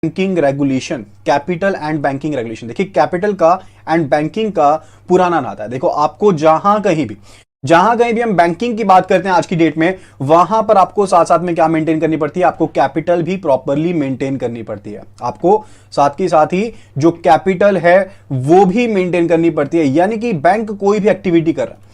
Banking regulation, capital and banking regulation. देखिए capital का and banking का पुराना नाता है। देखो आपको जहां कहीं भी हम बैंकिंग की बात करते हैं आज की डेट में, वहां पर आपको साथ साथ में क्या मेंटेन करनी पड़ती है, आपको कैपिटल भी प्रॉपरली मेंटेन करनी पड़ती है। आपको साथ ही जो कैपिटल है वो भी मेंटेन करनी पड़ती है। यानी कि बैंक कोई भी एक्टिविटी कर रहा है,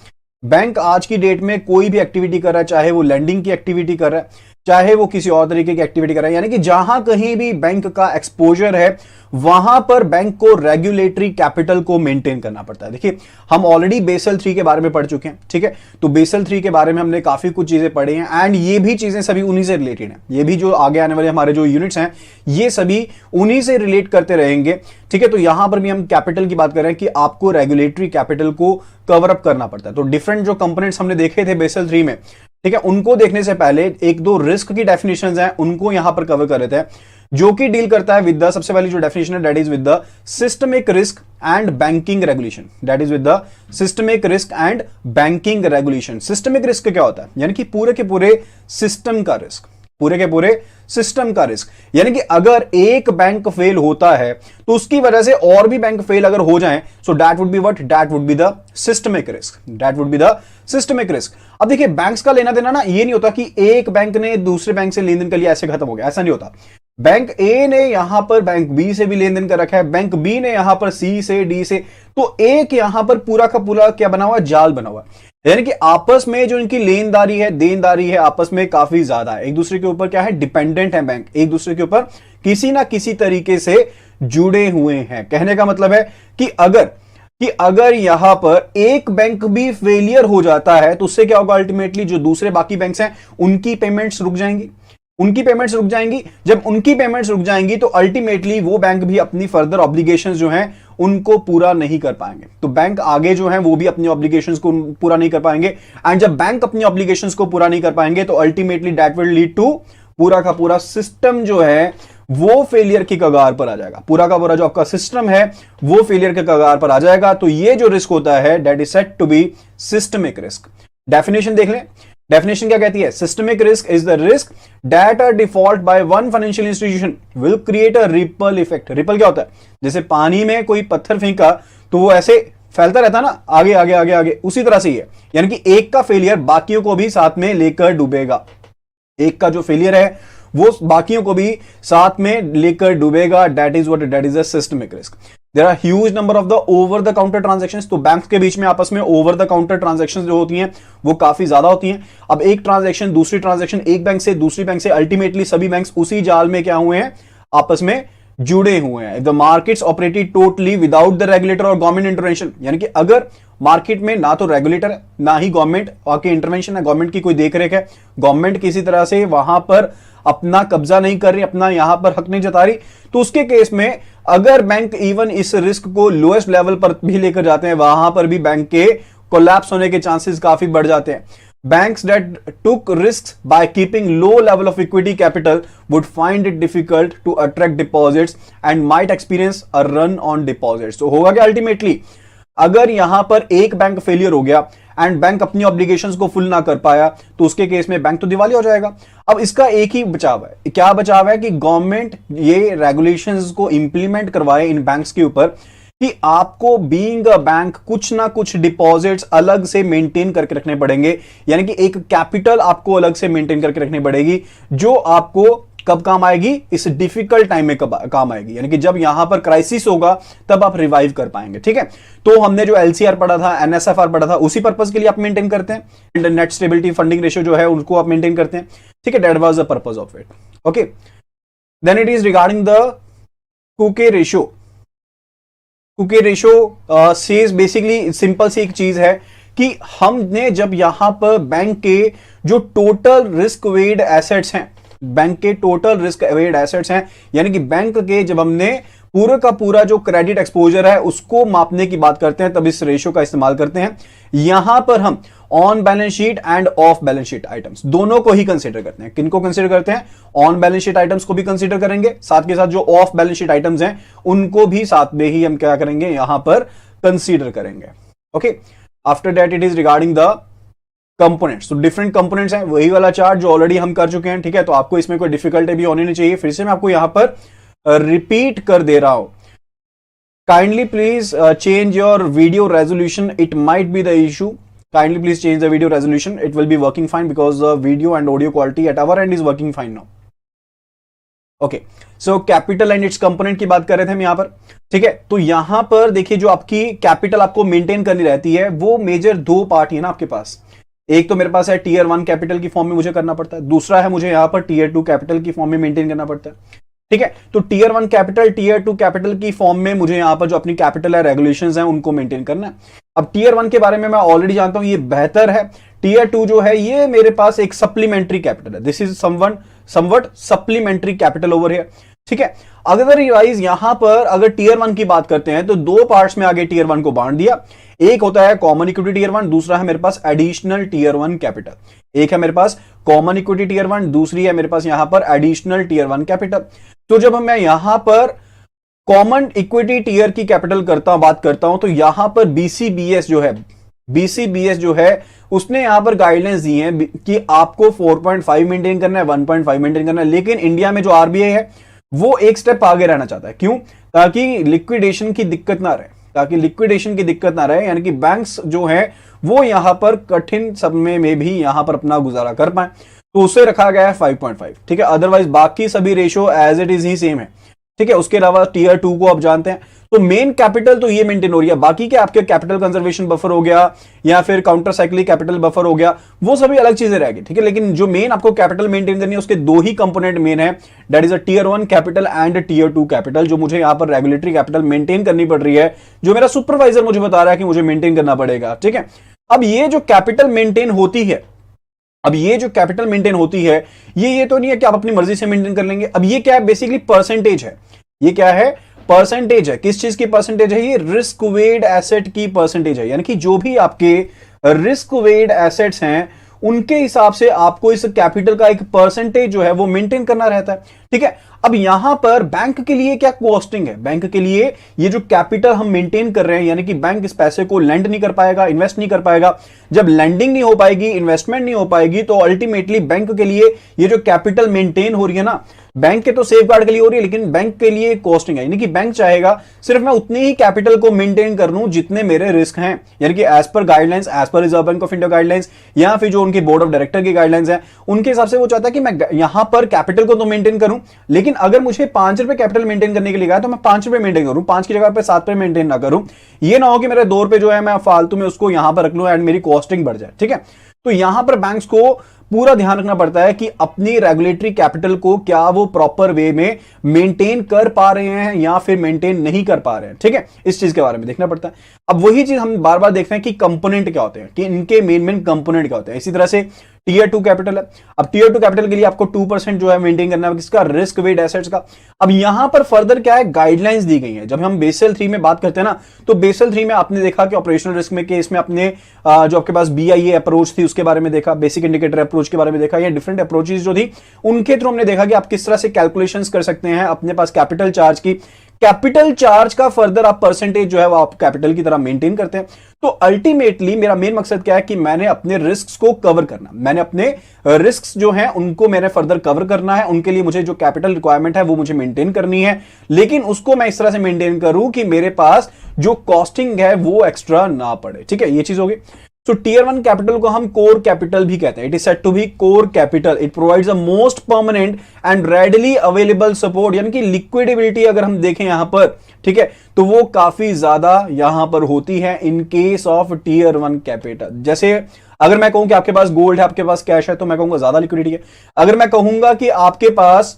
बैंक आज की डेट में कोई भी एक्टिविटी कर रहा है, चाहे वो लेंडिंग की एक्टिविटी कर रहा है, चाहे वो किसी और तरीके की एक्टिविटी कर रहा है, यानी कि जहां कहीं भी बैंक का एक्सपोजर है वहां पर बैंक को रेगुलेटरी कैपिटल को मेंटेन करना पड़ता है। देखिए हम ऑलरेडी बेसल 3 के बारे में पढ़ चुके हैं, ठीक है। तो बेसल 3 के बारे में हमने काफी कुछ चीजें पढ़ी हैं एंड ये भी चीजें सभी उन्हीं से रिलेटेड हैं। ये भी जो आगे आने वाले हमारे जो यूनिट्स हैं ये सभी उन्हीं से रिलेट करते रहेंगे, ठीक है। तो यहां पर भी हम कैपिटल की बात कर रहे हैं कि आपको रेगुलेटरी कैपिटल को कवर अप करना पड़ता है। तो डिफरेंट जो कंपोनेंट्स हमने देखे थे बेसल 3 में, ठीक है, उनको देखने से पहले एक दो रिस्क की डेफिनेशंस हैं उनको यहां पर कवर कर रहे थे, जो कि डील करता है विद द, सबसे पहली जो डेफिनेशन है that is with the systemic risk and banking regulation. That is with the systemic risk and banking regulation. Systemic risk क्या होता है, यानी कि पूरे के पूरे सिस्टम का रिस्क, पूरे के पूरे सिस्टम का रिस्क। यानी कि अगर एक बैंक फेल होता है तो उसकी वजह से और भी बैंक फेल अगर हो जाएं, so that would be what, that would be the systemic risk, that would be the systemic risk. अब देखिए बैंक्स का लेना देना ना ये नहीं होता कि एक बैंक ने दूसरे बैंक से लेन देन कर लिया ऐसे खत्म हो गया, ऐसा नहीं होता। बैंक ए ने यहां पर बैंक बी से भी लेन देन कर रखा है, बैंक बी ने यहां पर सी से, डी से, तो एक यहां पर पूरा का पूरा क्या बना हुआ, जाल बना हुआ है। यानी कि आपस में जो इनकी लेनदारी है, देनदारी है, आपस में काफी ज्यादा है, एक दूसरे के ऊपर क्या है, डिपेंडेंट है बैंक, एक दूसरे के ऊपर किसी ना किसी तरीके से जुड़े हुए हैं। कहने का मतलब है कि अगर यहां पर एक बैंक भी फेलियर हो जाता है तो उससे क्या होगा, अल्टीमेटली जो दूसरे बाकी बैंक्स हैं उनकी पेमेंट्स रुक जाएंगी, जब उनकी पेमेंट्स रुक जाएंगी तो अल्टीमेटली वो बैंक भी अपनी फर्दर ऑब्लिगेशंस जो हैं उनको पूरा नहीं कर पाएंगे। तो बैंक आगे जो है वो भी अपनी ऑब्लिगेशंस को पूरा नहीं कर पाएंगे एंड जब बैंक अपनी ऑब्लिगेशंस को पूरा नहीं कर पाएंगे तो ultimately that will lead to पूरा का पूरा सिस्टम जो है वो फेलियर की कगार पर आ जाएगा। पूरा का पूरा जो आपका सिस्टम है वो फेलियर के कगार पर आ जाएगा। तो ये जो रिस्क होता है that is said to be systemic risk. Definition देख लें, डेफिनेशन क्या कहती है, systemic risk is the risk that a default by one financial institution will create a ripple effect. Ripple क्या होता है, जैसे पानी में कोई पत्थर फेंका तो वो ऐसे फैलता रहता है ना, आगे आगे आगे आगे, उसी तरह से ही है। यानी कि एक का फेलियर बाकियों को भी साथ में लेकर डूबेगा, एक का जो फेलियर है वो बाकियों को भी साथ में लेकर डूबेगा। That is what, that is a systemic risk. There are huge number of the over the counter transactions. तो बैंक्स के बीच में आपस में ओवर द काउंटर ट्रांजैक्शंस जो होती हैं वो काफी ज्यादा होती हैं। अब एक ट्रांजैक्शन दूसरी ट्रांजैक्शन, एक बैंक से दूसरी बैंक से, अल्टीमेटली सभी बैंक्स उसी जाल में क्या हुए हैं, आपस में जुड़े हुए हैं। The markets operated totally without the regulator और गवर्नमेंट इंटरवेंशन। यानी कि अगर मार्केट में ना तो रेगुलेटर है ना ही गवर्नमेंट की इंटरवेंशन है, गवर्नमेंट की कोई देखरेख है, गवर्नमेंट किसी तरह से वहां पर अपना कब्जा नहीं कर रही, अपना यहां पर हक नहीं जता रही, तो उसके केस में अगर बैंक इवन इस रिस्क को लोएस्ट लेवल पर भी लेकर जाते हैं वहां पर भी बैंक के कोलैप्स होने के चांसेस काफी बढ़ जाते हैं। Banks that took risks by keeping low level of equity capital would find it difficult to attract deposits and might experience a run on deposits। तो होगा क्या अल्टीमेटली, अगर यहां पर एक बैंक फेलियर हो गया एंड बैंक अपनी ऑब्लिगेशंस को फुल ना कर पाया तो उसके केस में बैंक तो दिवालिया हो जाएगा। अब इसका एक ही बचाव है, क्या बचाव है कि गवर्नमेंट ये रेगुलेशंस को इंप्लीमेंट करवाए इन बैंक्स के ऊपर कि आपको बीइंग अ बैंक कुछ ना कुछ डिपॉजिट्स अलग से मेंटेन करके रखने पड़ेंगे। यानी कि एक कैपिटल आपको अलग से मेंटेन करके रखनी पड़ेगी जो आपको कब काम आएगी, इस डिफिकल्ट टाइम में कब काम आएगी, यानी कि जब यहां पर क्राइसिस होगा तब आप रिवाइव कर पाएंगे। ठीक है, तो हमने जो एलसीआर पढ़ा था, एनएसएफआर पढ़ा था, उसी पर्पस के लिए आप मेंटेन करते हैं। नेट स्टेबिलिटी फंडिंग रेशियो जो है उनको आप मेंटेन करते हैं, ठीक है, that was the purpose of it. Okay, then it is regarding the Cooke ratio. Cooke ratio says basically simple सी एक चीज है कि हमने जब यहां पर बैंक के जो टोटल रिस्क वेड एसेट्स हैं, बैंक के टोटल रिस्क वेड एसेट्स हैं, यानी कि बैंक के जब हमने पूरा का पूरा जो क्रेडिट एक्सपोजर है उसको मापने की बात करते हैं तब इस रेशियो का इस्तेमाल करते हैं। यहां पर हम on balance sheet end of balance sheet items दोनों को ही कंसीडर करते हैं। किनको कंसीडर करते हैं, ऑन बैलेंस शीट आइटम्स को भी कंसीडर करेंगे, साथ के साथ जो ऑफ बैलेंस शीट आइटम्स हैं उनको भी साथ में ही हम क्या करेंगे, यहां पर कंसीडर करेंगे। Okay, after that it is regarding the components. तो डिफरेंट कंपोनेंट्स हैं, वही वाला चार्ट जो ऑलरेडी हम कर चुके हैं, ठीक है। तो आपको इसमें कोई डिफिकल्टी भी होनी नहीं चाहिए। फिर से मैं आपको यहां पर रिपीट कर दे रहा हूं। Kindly please change your video resolution, it might be the issue. Kindly please change the video resolution, it will be working fine because the video and audio quality eight our and is working fine now. Okay, so capital and it's component की बात कर रहे थे हम यहां पर, ठीक है। तो यहां पर देखिए जो आपकी कैपिटल आपको मेंटेन करनी रहती है वो मेजर दो पार्ट है ना आपके पास। एक तो मेरे पास है टीयर 1 कैपिटल की फॉर्म में मुझे करना पड़ता है, दूसरा है मुझे यहां पर टीयर 2 कैपिटल की फॉर्म में मेंटेन करना पड़ता है, ठीक है। तो टीयर 1 कैपिटल टीयर 2 कैपिटल की फॉर्म में मुझे यहां पर जो अपनी कैपिटल है रेगुलेशंस हैं उनको मेंटेन करना है। अब टीयर 1 के बारे में मैं ऑलरेडी जानता हूं, ये बेहतर है। टीयर 2 जो है ये मेरे पास एक सप्लीमेंट्री कैपिटल है, this is somewhat supplementary capital over here, ठीक है। अदरवाइज यहां पर अगर टीयर 1 की बात करते हैं तो दो पार्ट्स में आगे टीयर 1 को बांट दिया। एक होता है कॉमन इक्विटी टीयर 1, दूसरा है मेरे पास एडिशनल टीयर 1 कैपिटल। एक है मेरे पास कॉमन इक्विटी टीयर 1, दूसरी है मेरे पास यहां पर एडिशनल टीयर 1 कैपिटल। तो जब मैं यहां पर कॉमन इक्विटी टीयर की कैपिटल बात करता हूं तो यहां पर बीसीबीएस जो है उसने यहां पर गाइडलाइंस दी है कि आपको 4.5 मेंटेन करना है, 1.5 मेंटेन करना है। लेकिन इंडिया में जो आरबीआई है वो एक स्टेप आगे रहना चाहता है। क्यों? ताकि लिक्विडेशन की दिक्कत ना रहे, यानी कि बैंक्स जो है वो यहां पर कठिन समय में भी यहां पर अपना गुजारा कर पाए, तो उसे रखा गया है 5.5, ठीक है। अदरवाइज बाकी सभी रेशो एज इट इज ही सेम है, ठीक है। उसके अलावा टीयर 2 को आप जानते हैं, तो मेन कैपिटल तो ये मेंटेन हो रही है। बाकी के आपके कैपिटल कंजर्वेशन बफर हो गया या फिर काउंटर साइक्लिक कैपिटल बफर हो गया, वो सभी अलग चीजें रहेगी, ठीक है। लेकिन जो मेन आपको कैपिटल मेंटेन करनी है उसके दो ही कंपोनेंट मेन है, that is a tier 1 capital and tier 2 capital, जो मुझे यहां पर रेगुलेटरी कैपिटल मेंटेन करनी पड़ रही है, जो मेरा सुपरवाइजर मुझे बता रहा है कि मुझे मेंटेन करना पड़ेगा, ठीक है। अब ये जो कैपिटल मेंटेन होती है, ये तो नहीं है कि आप अपनी मर्जी से मेंटेन कर लेंगे। अब ये क्या है? बेसिकली परसेंटेज है। ये क्या है? परसेंटेज है। किस चीज की परसेंटेज है? ये रिस्क वेड एसेट की परसेंटेज है, यानी कि जो भी आपके रिस्क वेड एसेट्स हैं उनके हिसाब से आपको इस कैपिटल का एक परसेंटेज जो है वो मेंटेन करना रहता है, ठीक है। अब यहां पर बैंक के लिए क्या कॉस्टिंग है? बैंक के लिए ये जो कैपिटल हम मेंटेन कर रहे हैं, यानी कि बैंक इस पैसे को लेंड नहीं कर पाएगा, इन्वेस्ट नहीं कर पाएगा। जब लेंडिंग नहीं हो पाएगी, इन्वेस्टमेंट नहीं हो पाएगी, तो अल्टीमेटली बैंक के लिए ये जो कैपिटल मेंटेन हो रही है ना, बैंक के तो सेफ गार्ड के लिए हो रही है, लेकिन बैंक के लिए कॉस्टिंग है। यानी कि बैंक चाहेगा सिर्फ मैं उतनी ही कैपिटल को मेंटेन कर लूं जितने मेरे रिस्क हैं, यानी कि as per guidelines, as per Reserve Bank of India guidelines या फिर जो उनके बोर्ड ऑफ डायरेक्टर की गाइडलाइंस है, उनके हिसाब से वो चाहता है कि मैं यहां पर कैपिटल को तो मेंटेन करूं, लेकिन अगर मुझे 5 रुपए कैपिटल मेंटेन करने के लिए कहा तो मैं 5 रुपए मेंटेन करूं, 5 की जगह पे 7 रुपए मेंटेन ना करूं। ये ना हो कि मेरे 2 रुपए जो है मैं फालतू में उसको यहां पर रख लूं एंड मेरी कॉस्टिंग बढ़ जाए, ठीक है। तो यहां पर बैंक्स को पूरा ध्यान रखना पड़ता है कि अपनी रेगुलेटरी कैपिटल को क्या वो प्रॉपर वे में मेंटेन कर पा रहे हैं या फिर मेंटेन नहीं कर पा रहे हैं, ठीक है। इस चीज के बारे में देखना पड़ता है। अब वही चीज हम बार बार देखते हैं कि कंपोनेंट क्या होते हैं, कि इनके मेन कंपोनेंट क्या होते हैं। इसी तरह से टीयर 2 कैपिटल है। अब टीयर 2 कैपिटल के लिए आपको 2% जो है मेंटेन करना है किसका? रिस्क वेट एसेट्स का। अब यहां पर फर्दर क्या है? गाइडलाइंस दी गई है। जब हम बेसल 3 में बात करते हैं ना, तो बेसल 3 में आपने देखा कि ऑपरेशनल रिस्क में केस में अपने जो आपके पास बीआईए अप्रोच थी उसके बारे में देखा, बेसिक इंडिकेटर अप्रोच के बारे में देखा, या डिफरेंट अप्रोचेस जो थी उनके थ्रू हमने देखा कि आप किस तरह से कैलकुलेशंस कर सकते हैं अपने पास कैपिटल चार्ज की। कैपिटल चार्ज का फर्दर आप परसेंटेज जो है वो आप कैपिटल की तरह मेंटेन करते हैं। तो अल्टीमेटली मेरा मेन मकसद क्या है कि मैंने अपने रिस्क को कवर करना, मैंने अपने रिस्क जो हैं उनको मैंने फर्दर कवर करना है। उनके लिए मुझे जो कैपिटल रिक्वायरमेंट है वो मुझे मेंटेन करनी है, लेकिन उसको मैं इस तरह से मेंटेन करूं कि मेरे पास जो कॉस्टिंग है वो एक्स्ट्रा ना पड़े, ठीक है। ये चीज होगी। तो टीयर 1 कैपिटल को हम कोर कैपिटल भी कहते हैं। It is said to be core capital. It provides a most permanent and readily available support, यानी कि लिक्विडिबिलिटी अगर हम देखें यहां पर, ठीक है, तो वो काफी ज्यादा यहां पर होती है in case of tier 1 capital. जैसे अगर मैं कहूं कि आपके पास गोल्ड है, आपके पास कैश है, तो मैं कहूंगा ज्यादा लिक्विडिटी है। अगर मैं कहूंगा कि आपके पास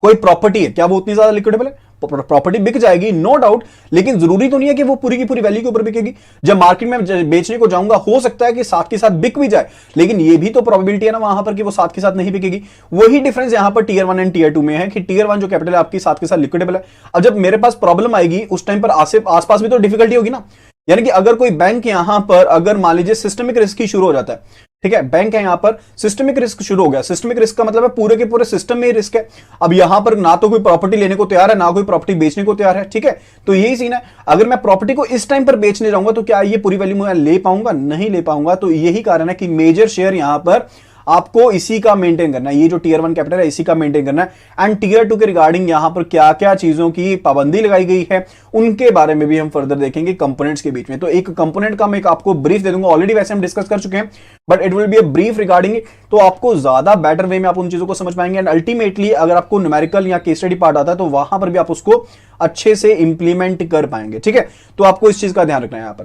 कोई प्रॉपर्टी है, क्या वो उतनी ज्यादा लिक्विडेबल है? प्रॉपर्टी बिक जाएगी, नो डाउट, लेकिन जरूरी तो नहीं है कि वो पूरी की पूरी वैल्यू के ऊपर बिकेगी। जब मार्केट में बेचने को जाऊंगा हो सकता है कि साथ के साथ बिक भी जाए, लेकिन ये भी तो प्रोबेबिलिटी है ना वहां पर कि वो साथ के साथ नहीं बिकेगी। वही डिफरेंस यहां पर टीयर 1 एंड टीयर 2 में है कि टीयर 1 जो कैपिटल है आपकी साथ के साथ लिक्विडेबल है। अब जब मेरे पास प्रॉब्लम आएगी उस टाइम पर आसपास भी तो डिफिकल्टी होगी ना। यानी कि अगर कोई बैंक यहां पर अगर मान लीजिए सिस्टमिक रिस्क ही शुरू हो जाता है, ठीक है, बैंक है यहां पर सिस्टमिक रिस्क शुरू हो गया। सिस्टमिक रिस्क का मतलब है पूरे के पूरे सिस्टम में रिस्क है। अब यहां पर ना तो कोई प्रॉपर्टी लेने को तैयार है, ना कोई प्रॉपर्टी बेचने को तैयार है, ठीक है। तो यही सीन है। अगर मैं प्रॉपर्टी को इस टाइम पर बेचने जाऊंगा तो क्या ये पूरी वैल्यू मैं ले पाऊंगा? नहीं ले पाऊंगा। तो यही कारण है कि मेजर शेयर यहां पर आपको इसी का मेंटेन करना है, ये जो टीयर 1 कैपिटल है इसी का मेंटेन करना है। एंड टीयर 2 के रिगार्डिंग यहां पर क्या क्या चीजों की पाबंदी लगाई गई है उनके बारे में भी हम फर्दर देखेंगे कंपोनेंट्स के बीच में। तो एक कंपोनेंट का मैं आपको ब्रीफ दे दूंगा, ऑलरेडी वैसे हम डिस्कस कर चुके हैं, but it will be a brief regarding it, तो आपको ज्यादा बेटर वे में आप उन चीजों को समझ पाएंगे। एंड अल्टीमेटली अगर आपको न्यूमेरिकल या केस स्टडी पार्ट आता है तो वहां पर भी आप उसको अच्छे से इंप्लीमेंट कर पाएंगे, ठीक है। तो आपको इस चीज का ध्यान रखना है यहां पर।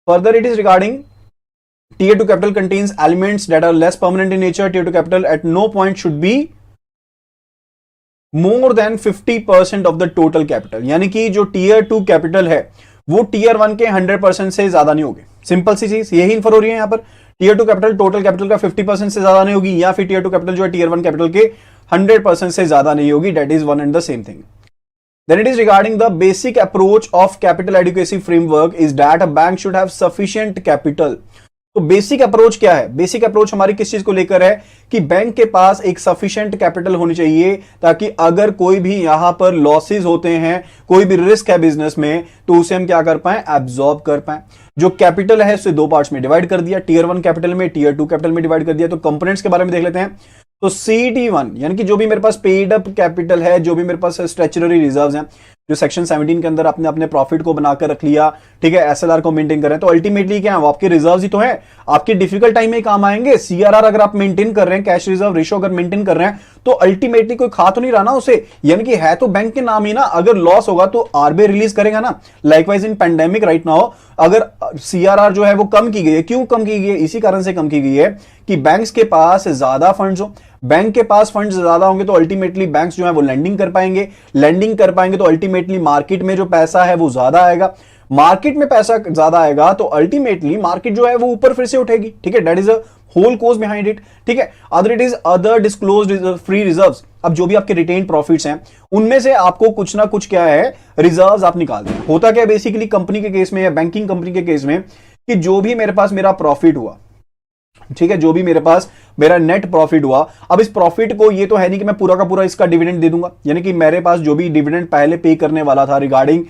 Further it is regarding Tier 2 capital contains elements that are less permanent in nature. Tier 2 capital at no point should be more than 50% of the total capital. यानी कि जो Tier 2 capital है वो Tier 1 के 100% से ज्यादा नहीं होगी। सिंपल सी चीज यही इन्फर हो रही है यहां पर। Tier 2 capital टोटल कैपिटल का 50% से ज्यादा नहीं होगी, या फिर Tier 2 capital जो है Tier 1 कैपिटल के 100% से ज्यादा नहीं होगी। That is one and the same thing. Then it is regarding the basic approach of capital adequacy framework is that a bank should have sufficient capital. तो बेसिक अप्रोच क्या है? बेसिक अप्रोच हमारी किस चीज को लेकर है कि बैंक के पास एक सफिशिएंट कैपिटल होनी चाहिए, ताकि अगर कोई भी यहां पर लॉसेस होते हैं, कोई भी रिस्क है बिजनेस में, तो उसे हम क्या कर पाए? एब्जॉर्ब कर पाए। जो कैपिटल है उसे दो पार्ट्स में डिवाइड कर दिया, टीयर 1 कैपिटल में, टीयर 2 कैपिटल में डिवाइड कर दिया। तो कंपोनेंट्स के बारे में देख लेते हैं। तो CET1 यानी कि जो भी मेरे पास पेड अप कैपिटल है, जो भी मेरे पास स्ट्रेचुररी रिजर्व्स हैं, जो सेक्शन 17 के अंदर आपने अपने प्रॉफिट को बनाकर रख लिया, ठीक है, SLR को मेंटेन कर रहे हैं, तो अल्टीमेटली क्या है? वो आपके रिजर्व्स ही तो हैं, आपके डिफिकल्ट टाइम में काम आएंगे। CRR अगर आप मेंटेन कर रहे हैं, कैश रिजर्व रेशियो अगर मेंटेन कर रहे हैं, तो अल्टीमेटली कोई खा तो नहीं रहा ना उसे, यानी कि है तो बैंक के नाम ही ना। अगर लॉस होगा तो RBI रिलीज करेगा ना। लाइकवाइज इन पैंडेमिक राइट नाउ अगर CRR जो है वो कम की गई है, क्यों कम की गई है? इसी कारण से कम की गई है कि बैंक्स के पास ज्यादा फंड्स हो। बैंक के पास फंड्स ज्यादा होंगे तो अल्टीमेटली बैंक्स जो है वो लेंडिंग कर पाएंगे, लेंडिंग कर पाएंगे तो अल्टीमेटली मार्केट में जो पैसा है वो ज्यादा आएगा, मार्केट में पैसा ज्यादा आएगा तो अल्टीमेटली मार्केट जो है वो ऊपर फिर से उठेगी, ठीक है। That is a whole cause behind it, ठीक है। Other it is other disclosed free reserves. अब जो भी आपके रिटेन प्रॉफिट्स हैं उनमें से आपको कुछ ना कुछ क्या है, रिजर्व्स आप निकालते हैं। होता क्या बेसिकली कंपनी के केस में या बैंकिंग कंपनी के केस में कि जो भी मेरे पास मेरा प्रॉफिट हुआ, ठीक है, जो भी मेरे पास मेरा नेट प्रॉफिट हुआ, अब इस प्रॉफिट को ये तो है नहीं कि मैं पूरा का पूरा इसका डिविडेंड दे दूंगा, यानी कि मेरे पास जो भी डिविडेंड पहले पे करने वाला था रिगार्डिंग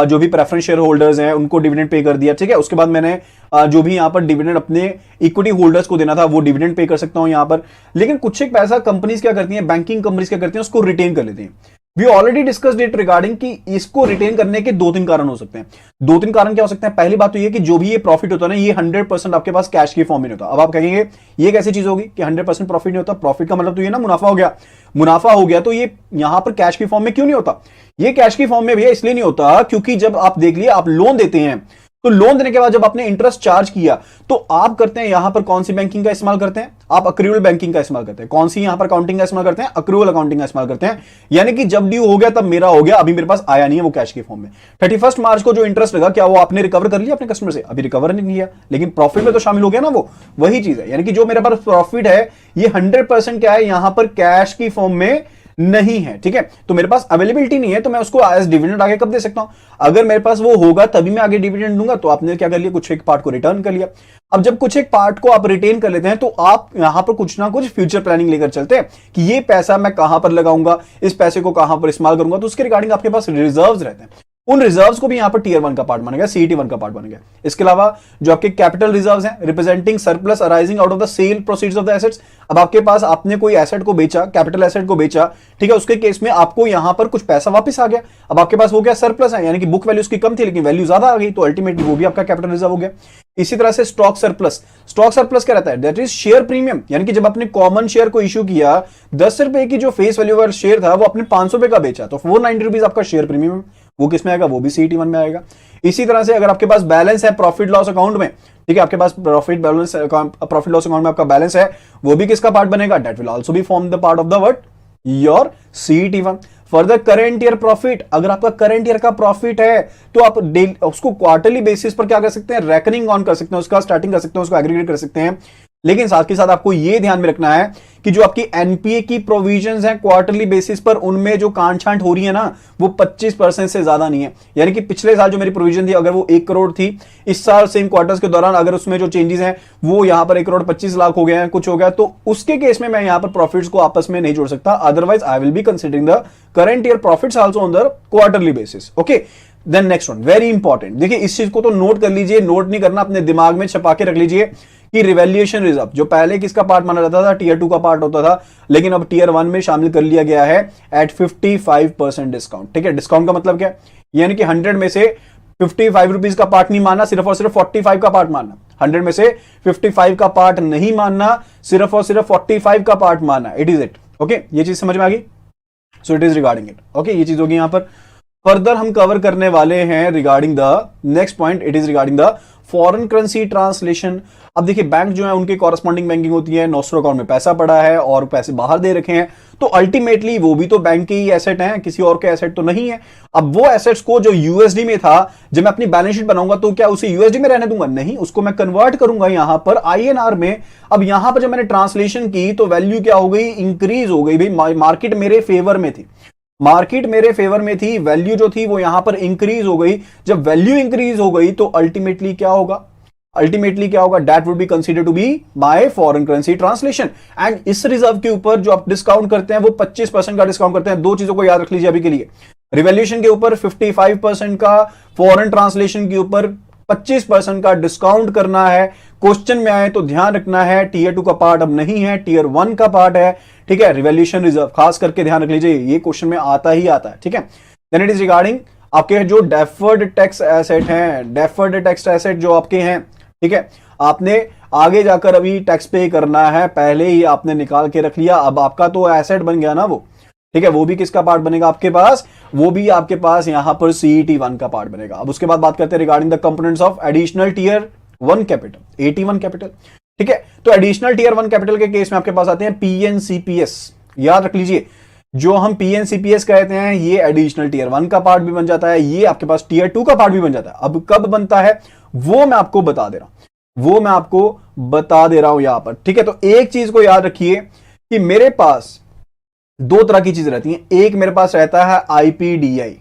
जो भी प्रेफरेंस शेयर होल्डर्स हैं उनको डिविडेंड पे कर दिया, ठीक है। उसके बाद मैंने जो भी यहां पर डिविडेंड अपने इक्विटी होल्डर्स को देना था वो डिविडेंड पे कर सकता हूं यहां पर। लेकिन कुछ एक पैसा कंपनीज क्या करती हैं, बैंकिंग कंपनीज क्या करती हैं, उसको रिटेन कर लेती हैं। We already discussed it regarding कि इसको रिटेन करने के दो तीन कारण हो सकते हैं। दो तीन कारण क्या हो सकते हैं? पहली बात तो ये कि जो भी ये प्रॉफिट होता है ना, ये 100% आपके पास कैश की फॉर्म में नहीं होता। अब आप कहेंगे ये कैसी चीज होगी कि 100% प्रॉफिट नहीं होता? प्रॉफिट का मतलब तो ये ना मुनाफा हो गया, मुनाफा हो गया तो ये यहां पर कैश की फॉर्म में क्यों नहीं होता? ये कैश की फॉर्म में भैया इसलिए नहीं होता क्योंकि जब आप देख लिए आप लोन देते हैं, तो लोन देने के बाद जब आपने इंटरेस्ट चार्ज किया तो आप करते हैं यहां पर कौन सी बैंकिंग का इस्तेमाल करते हैं? आप अक्रूवल बैंकिंग का इस्तेमाल करते हैं। कौन सी यहां पर अकाउंटिंग का इस्तेमाल करते हैं? अक्रूवल अकाउंटिंग का इस्तेमाल करते हैं। यानी कि जब ड्यू हो गया तब मेरा हो गया, अभी मेरे पास आया नहीं है वो कैश की फॉर्म में। 31 मार्च को जो इंटरेस्ट लगा क्या वो आपने रिकवर कर लिया अपने कस्टमर से? अभी रिकवर नहीं किया, लेकिन प्रॉफिट में तो शामिल हो गया ना वो। वही चीज है, यानी कि जो मेरे पास प्रॉफिट है ये 100% क्या है, यहां पर कैश की फॉर्म में नहीं है, ठीक है। तो मेरे पास अवेलेबिलिटी नहीं है तो मैं उसको एज डिविडेंड आगे कब दे सकता हूं? अगर मेरे पास वो होगा तभी मैं आगे डिविडेंड दूंगा। तो आपने क्या कर लिया, कुछ एक पार्ट को रिटर्न कर लिया। अब जब कुछ एक पार्ट को आप रिटेन कर लेते हैं तो आप यहां पर कुछ ना कुछ फ्यूचर प्लानिंग लेकर चलते हैं कि ये पैसा मैं कहां पर लगाऊंगा, इस पैसे को कहां पर इस्तेमाल करूंगा। तो उसके रिगार्डिंग आपके पास रिजर्व्स रहते हैं, उन रिजर्व्स को भी यहां पर टीयर 1 का पार्ट माना गया, CET1 का पार्ट माना गया। इसके अलावा जो आपके कैपिटल रिजर्व्स हैं representing surplus arising out of the sale proceeds of the assets. अब आपके पास आपने कोई एसेट को बेचा, कैपिटल एसेट को बेचा, ठीक है, उसके केस में आपको यहां पर कुछ पैसा वापस आ गया। अब आपके पास वो क्या सरप्लस है, यानी कि बुक वैल्यू उसकी कम थी लेकिन वैल्यू ज्यादा आ गई, तो अल्टीमेटली वो भी आपका कैपिटल रिजर्व हो गया। इसी तरह से स्टॉक सरप्लस, स्टॉक सरप्लस क्या रहता है? दैट इज शेयर प्रीमियम, यानी कि जब आपने कॉमन शेयर को इश्यू किया, 10 रुपए की जो फेस वैल्यू वाला शेयर था वो आपने 500 रुपए का बेचा, तो 490 रुपीज आपका शेयर प्रीमियम, वो किस में आएगा? वो भी CET1 में आएगा। इसी तरह से अगर आपके पास बैलेंस है प्रॉफिट लॉस अकाउंट में, ठीक है, आपके पास प्रॉफिट लॉस अकाउंट में आपका बैलेंस है, वो भी किसका पार्ट बनेगा? That will also be form the part of the what, your CET1। Further current year profit, अगर आपका करंट ईयर का प्रॉफिट है तो आप उसको क्वार्टरली बेसिस पर क्या कर सकते हैं? रेकनिंग ऑन कर सकते हैं, उसका स्टार्टिंग कर सकते हैं, उसको एग्रीगेट कर सकते हैं। लेकिन साथ के साथ आपको यह ध्यान में रखना है कि जो आपकी एनपीए की प्रोविजंस हैं क्वार्टरली बेसिस पर, उनमें जो कांट-छांट हो रही है ना वो 25% से ज्यादा नहीं है। यानी कि पिछले साल जो मेरी प्रोविजन थी अगर वो 1 करोड़ थी, इस साल सेम क्वार्टर्स के दौरान अगर उसमें जो चेंजेस हैं वो यहां पर 1 करोड़ 25 लाख हो गए हैं, कुछ हो गया, तो उसके केस में मैं यहां पर प्रॉफिट्स को आपस में नहीं जोड़ सकता। Otherwise I will be considering the current year profits also on the quarterly basis. Okay, then next one very important, देखिए इस चीज को तो नोट कर लीजिए, नोट नहीं करना अपने दिमाग में छपा के रख लीजिए कि रिवैल्यूएशन रिजर्व जो पहले किसका पार्ट माना जाता था, टीयर 2 का पार्ट होता था, लेकिन अब टीयर 1 में शामिल कर लिया गया है एट 55% डिस्काउंट। ठीक है, डिस्काउंट का मतलब क्या है, यानी कि 100 में से 55 रुपीज का पार्ट नहीं मानना, सिर्फ और सिर्फ 45 का पार्ट मानना। 100 में से 55 का पार्ट नहीं मानना, सिर्फ और सिर्फ 45 का पार्ट मानना। It is it. ओके, ये चीज समझ में आ गई। So it is regarding it. Okay, ये चीज होगी यहां पर। फर्दर हम कवर करने वाले हैं regarding the next point, it is regarding the foreign currency translation. अब देखिए, बैंक जो है उनकी कॉरेस्पॉन्डिंग बैंकिंग होती है, नॉस्ट्रो अकाउंट में पैसा पड़ा है और पैसे बाहर दे रखे हैं, तो अल्टीमेटली वो भी तो बैंक के ही एसेट हैं, किसी और के एसेट तो नहीं है। अब वो एसेट्स को जो यूएसडी में था, जब मैं अपनी बैलेंस शीट बनाऊंगा तो क्या उसे यूएसडी में रहने दूंगा? नहीं, उसको मैं कन्वर्ट करूंगा यहां पर आईएनआर में। अब यहां पर जब मैंने ट्रांसलेशन की तो वैल्यू क्या हो गई, इंक्रीज हो गई। भाई मार्केट मेरे फेवर में थी, मार्केट मेरे फेवर में थी, वैल्यू जो थी वो यहां पर इंक्रीज हो गई। जब वैल्यू इंक्रीज हो गई तो अल्टीमेटली क्या होगा, अल्टीमेटली क्या होगा, that would be consider to be my foreign currency translation. And इस रिजर्व के ऊपर जो आप डिस्काउंट करते हैं वो 25% का डिस्काउंट करते हैं। दो चीजों को याद रख लीजिए अभी के लिए, रिवैल्यूएशन के ऊपर 55% का, फॉरेन ट्रांसलेशन के ऊपर 25% का डिस्काउंट करना है। क्वेश्चन में आए तो ध्यान रखना है, टीयर 2 का पार्ट अब नहीं है, टीयर 1 का पार्ट है। ठीक है, रिवैल्यूएशन रिजर्व खास करके ध्यान रख लीजिए, ये क्वेश्चन में आता ही आता है। ठीक है, देन इट इज रिगार्डिंग आपके जो डेफर्ड टैक्स एसेट हैं, डेफर्ड टैक्स एसेट जो आपके हैं, ठीक है, आपने आगे जाकर अभी टैक्स पे करना है, पहले ही आपने निकाल के रख लिया, अब आपका तो एसेट बन गया ना वो। ठीक है, वो भी किसका पार्ट बनेगा आपके पास, वो भी आपके पास यहां पर सीईटी 1 का पार्ट बनेगा। अब उसके बाद बात करते हैं regarding the components of additional tier 1 capital, AT1 capital. ठीक है, तो एडिशनल टीयर 1 कैपिटल के केस में आपके पास आते हैं पीएनसीपीएस। याद रख लीजिए, जो हम पीएनसीपीएस कहते हैं ये एडिशनल टीयर 1 का पार्ट भी बन जाता है, ये आपके पास टीयर 2 का पार्ट भी बन जाता है। अब कब बनता है वो मैं आपको बता दे रहा हूं, वो मैं आपको बता दे रहा हूं यहां पर। ठीक है, तो एक चीज को याद रखिए कि मेरे पास दो तरह की चीज रहती हैं, एक मेरे पास रहता है आईपीडीआई,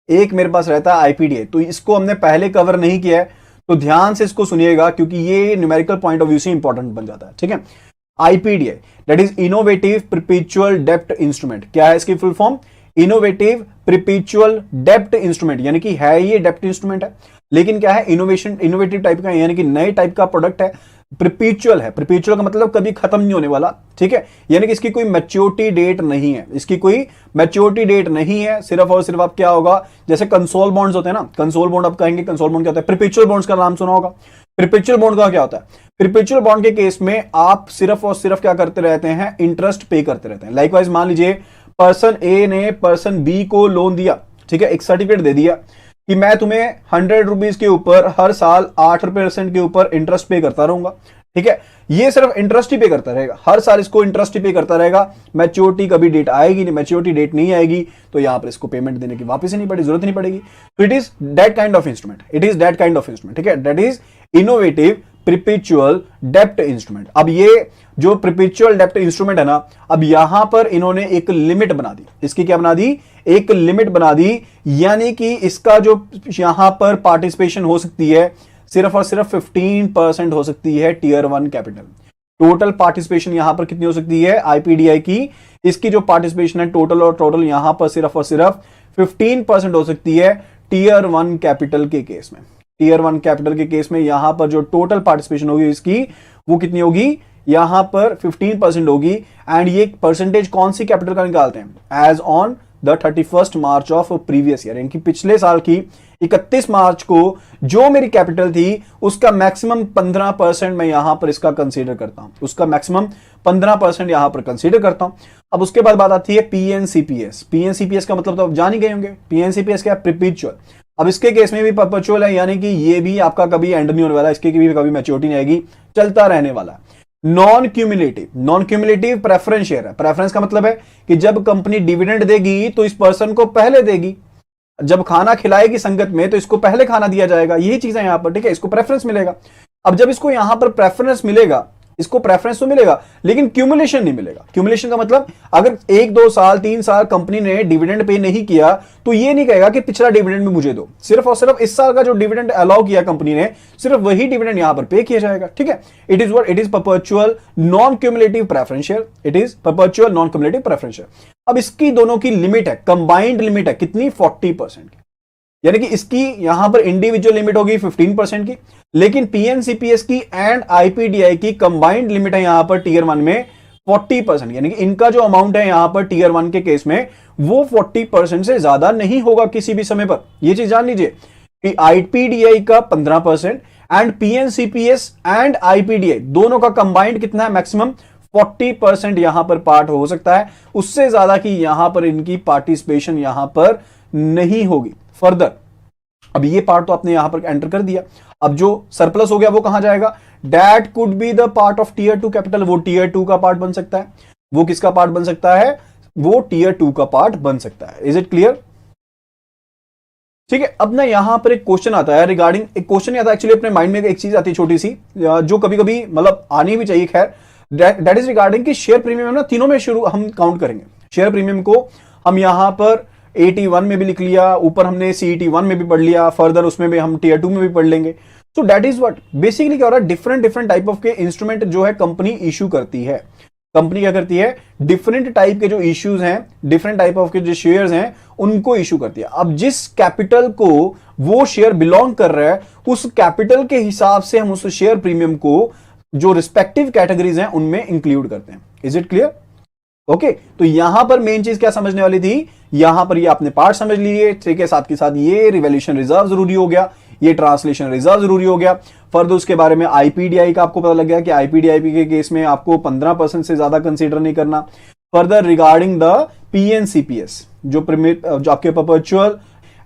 एक मेरे पास रहता है आईपीडीआई। तो इसको हमने पहले कवर नहीं किया है, तो ध्यान से इसको सुनिएगा क्योंकि ये न्यूमेरिकल पॉइंट ऑफ व्यू से इंपॉर्टेंट बन जाता है। ठीक है, आईपीडीआई दैट इज इनोवेटिव परपेचुअल डेब्ट इंस्ट्रूमेंट। क्या है इसकी फुल फॉर्म, इनोवेटिव परपेचुअल डेब्ट इंस्ट्रूमेंट, यानी कि है ये डेब्ट इंस्ट्रूमेंट है, लेकिन क्या है, इनोवेटिव टाइप का, यानी कि नए टाइप का प्रोडक्ट है। परपेचुअल है, परपेचुअल का मतलब कभी खत्म नहीं होने वाला। ठीक है, यानी कि इसकी कोई मैच्योरिटी डेट नहीं है, इसकी कोई मैच्योरिटी डेट नहीं है। सिर्फ और सिर्फ आप क्या होगा, जैसे कंसोल बॉन्ड्स होते हैं ना, कंसोल बॉन्ड आप कहेंगे कंसोल बॉन्ड क्या होता है, परपेचुअल बॉन्ड्स का नाम सुना होगा। परपेचुअल बॉन्ड का क्या होता है, परपेचुअल बॉन्ड के केस में आप सिर्फ और सिर्फ क्या करते रहते हैं, इंटरेस्ट पे करते रहते हैं। लाइकवाइज मान लीजिए पर्सन ए ने पर्सन बी को लोन दिया, ठीक है, एक सर्टिफिकेट दे दिया कि मैं तुम्हें 100 रुपीज के ऊपर हर साल 8% के ऊपर इंटरेस्ट पे करता रहूंगा। ठीक है, ये सिर्फ इंटरेस्ट ही पे करता रहेगा, हर साल इसको इंटरेस्ट ही पे करता रहेगा। मैच्योरिटी कभी डेट आएगी नहीं, मैच्योरिटी डेट नहीं आएगी तो यहां पर इसको पेमेंट देने की वापस ही नहीं पड़ेगी, जरूरत नहीं पड़ेगी। तो it is that kind of instrument, it is that kind of instrument. ठीक है, दैट इज इनोवेटिव परपेचुअल डेब्ट इंस्ट्रूमेंट। अब ये जो परपेचुअल डेब्ट इंस्ट्रूमेंट है ना, अब यहां पर इन्होंने एक लिमिट बना दी, इसकी क्या बना दी, एक लिमिट बना दी, यानी कि इसका जो यहां पर पार्टिसिपेशन हो सकती है सिर्फ और सिर्फ 15% हो सकती है टीयर 1 कैपिटल। टोटल पार्टिसिपेशन यहां पर कितनी हो सकती है आईपीडीआई की, इसकी जो पार्टिसिपेशन है टोटल और टोटल यहां पर सिर्फ और सिर्फ 15% हो सकती है टीयर 1 कैपिटल के केस में। टीयर 1 कैपिटल के केस में यहां पर जो टोटल पार्टिसिपेशन होगी इसकी, वो कितनी होगी, यहां पर 15% होगी। एंड ये परसेंटेज कौन सी कैपिटल का निकालते हैं, as on the 31 March of previous year, यानी कि पिछले साल की 31 मार्च को जो मेरी कैपिटल थी उसका मैक्सिमम 15% मैं यहां पर इसका कंसीडर करता हूं, उसका मैक्सिमम 15% यहां पर कंसीडर करता हूं। अब उसके बाद बात आती है पीएनसीपीएस। पीएनसीपीएस का मतलब तो आप जान ही गए होंगे, पीएनसीपीएस क्या है, परपेचुअल। अब इसके केस में भी परपेचुअल है, यानी कि ये भी आपका कभी एंड नहीं होने वाला, इसके भी कभी मैच्योरिटी नहीं आएगी, चलता रहने वाला है। Non cumulative, non cumulative preference share है। प्रेफरेंस का मतलब है कि जब कंपनी डिविडेंड देगी तो इस पर्सन को पहले देगी, जब खाना खिलाएगी संगत में तो इसको पहले खाना दिया जाएगा, यही चीज है यहां पर। ठीक है, इसको प्रेफरेंस मिलेगा। अब जब इसको यहां पर प्रेफरेंस मिलेगा, इसको प्रेफरेंस तो मिलेगा लेकिन क्यूमुलेशन नहीं मिलेगा। क्यूमुलेशन का मतलब अगर 1, 2 साल 3 साल कंपनी ने डिविडेंड पे नहीं किया तो ये नहीं कहेगा कि पिछला डिविडेंड भी मुझे दो, सिर्फ और सिर्फ इस साल का जो डिविडेंड अलाउ किया कंपनी ने, सिर्फ वही डिविडेंड यहां पर पे किया जाएगा। ठीक है, it is what, it is perpetual non cumulative preference share, it is perpetual non cumulative preference share. अब इसकी दोनों की लिमिट है, कंबाइंड लिमिट है कितनी, 40% की। यानी कि इसकी यहां पर इंडिविजुअल लिमिट होगी 15% की, लेकिन पीएनसीपीएस की एंड आईपीडीआई की कंबाइंड लिमिट है यहां पर टीयर 1 में 40%, यानी कि इनका जो अमाउंट है यहां पर टीयर 1 के केस में वो 40% से ज्यादा नहीं होगा किसी भी समय पर। यह चीज जान लीजिए कि आईपीडीआई का 15% एंड पीएनसीपीएस एंड आईपीडीआई दोनों का कंबाइंड कितना है, मैक्सिमम 40% यहां पर पार्ट हो सकता है, उससे ज्यादा की यहां पर इनकी पार्टिसिपेशन यहां पर नहीं होगी फर्दर। अब ये पार्ट तो आपने यहां पर एंटर कर दिया, अब जो सरप्लस हो गया वो कहां जाएगा, that could be the part of tier 2 capital, वो टीयर 2 का पार्ट बन सकता है। वो किसका पार्ट बन सकता है, वो टीयर 2 का पार्ट बन सकता है। Is it clear? ठीक है। अब ना यहां पर एक क्वेश्चन आता है रिगार्डिंग, एक क्वेश्चन आता है एक्चुअली अपने माइंड में एक चीज आती है छोटी सी, जो कभी कभी मतलब आनी भी चाहिए, खैर दैट इज रिगार्डिंग कि शेयर प्रीमियम ना तीनों में शुरू हम काउंट करेंगे। शेयर प्रीमियम को हम यहां पर 81 में भी लिख लिया, ऊपर हमने CET1 में भी पढ़ लिया, फर्दर उसमें भी हम टीयर 2 में भी पढ़ लेंगे। So that is what basically क्या हो रहा है, डिफरेंट डिफरेंट टाइप ऑफ के इंस्ट्रूमेंट जो है कंपनी इशू करती है। कंपनी क्या करती है, डिफरेंट टाइप के जो इश्यूज हैं, डिफरेंट टाइप ऑफ के जो शेयर्स हैं उनको इशू करती है। अब जिस कैपिटल को वो शेयर बिलोंग कर रहा है उस कैपिटल के हिसाब से हम उस शेयर प्रीमियम को जो रिस्पेक्टिव कैटेगरीज हैं उनमें इंक्लूड करते हैं। Is it clear? ओके, तो यहां पर मेन चीज क्या समझने वाली थी, यहां पर ये आपने पार्ट समझ लिए, ठीक है, साथ के साथ ये रिवैल्यूएशन रिजर्व जरूरी हो गया, ये ट्रांसलेशन रिजर्व जरूरी हो गया। फर्दर उसके बारे में आईपीडीआई का आपको पता लग गया कि आईपीडीआई के केस में आपको 15% से ज्यादा कंसीडर नहीं करना। फर्दर रिगार्डिंग द पीएनसीपीएस जो आपके परपेचुअल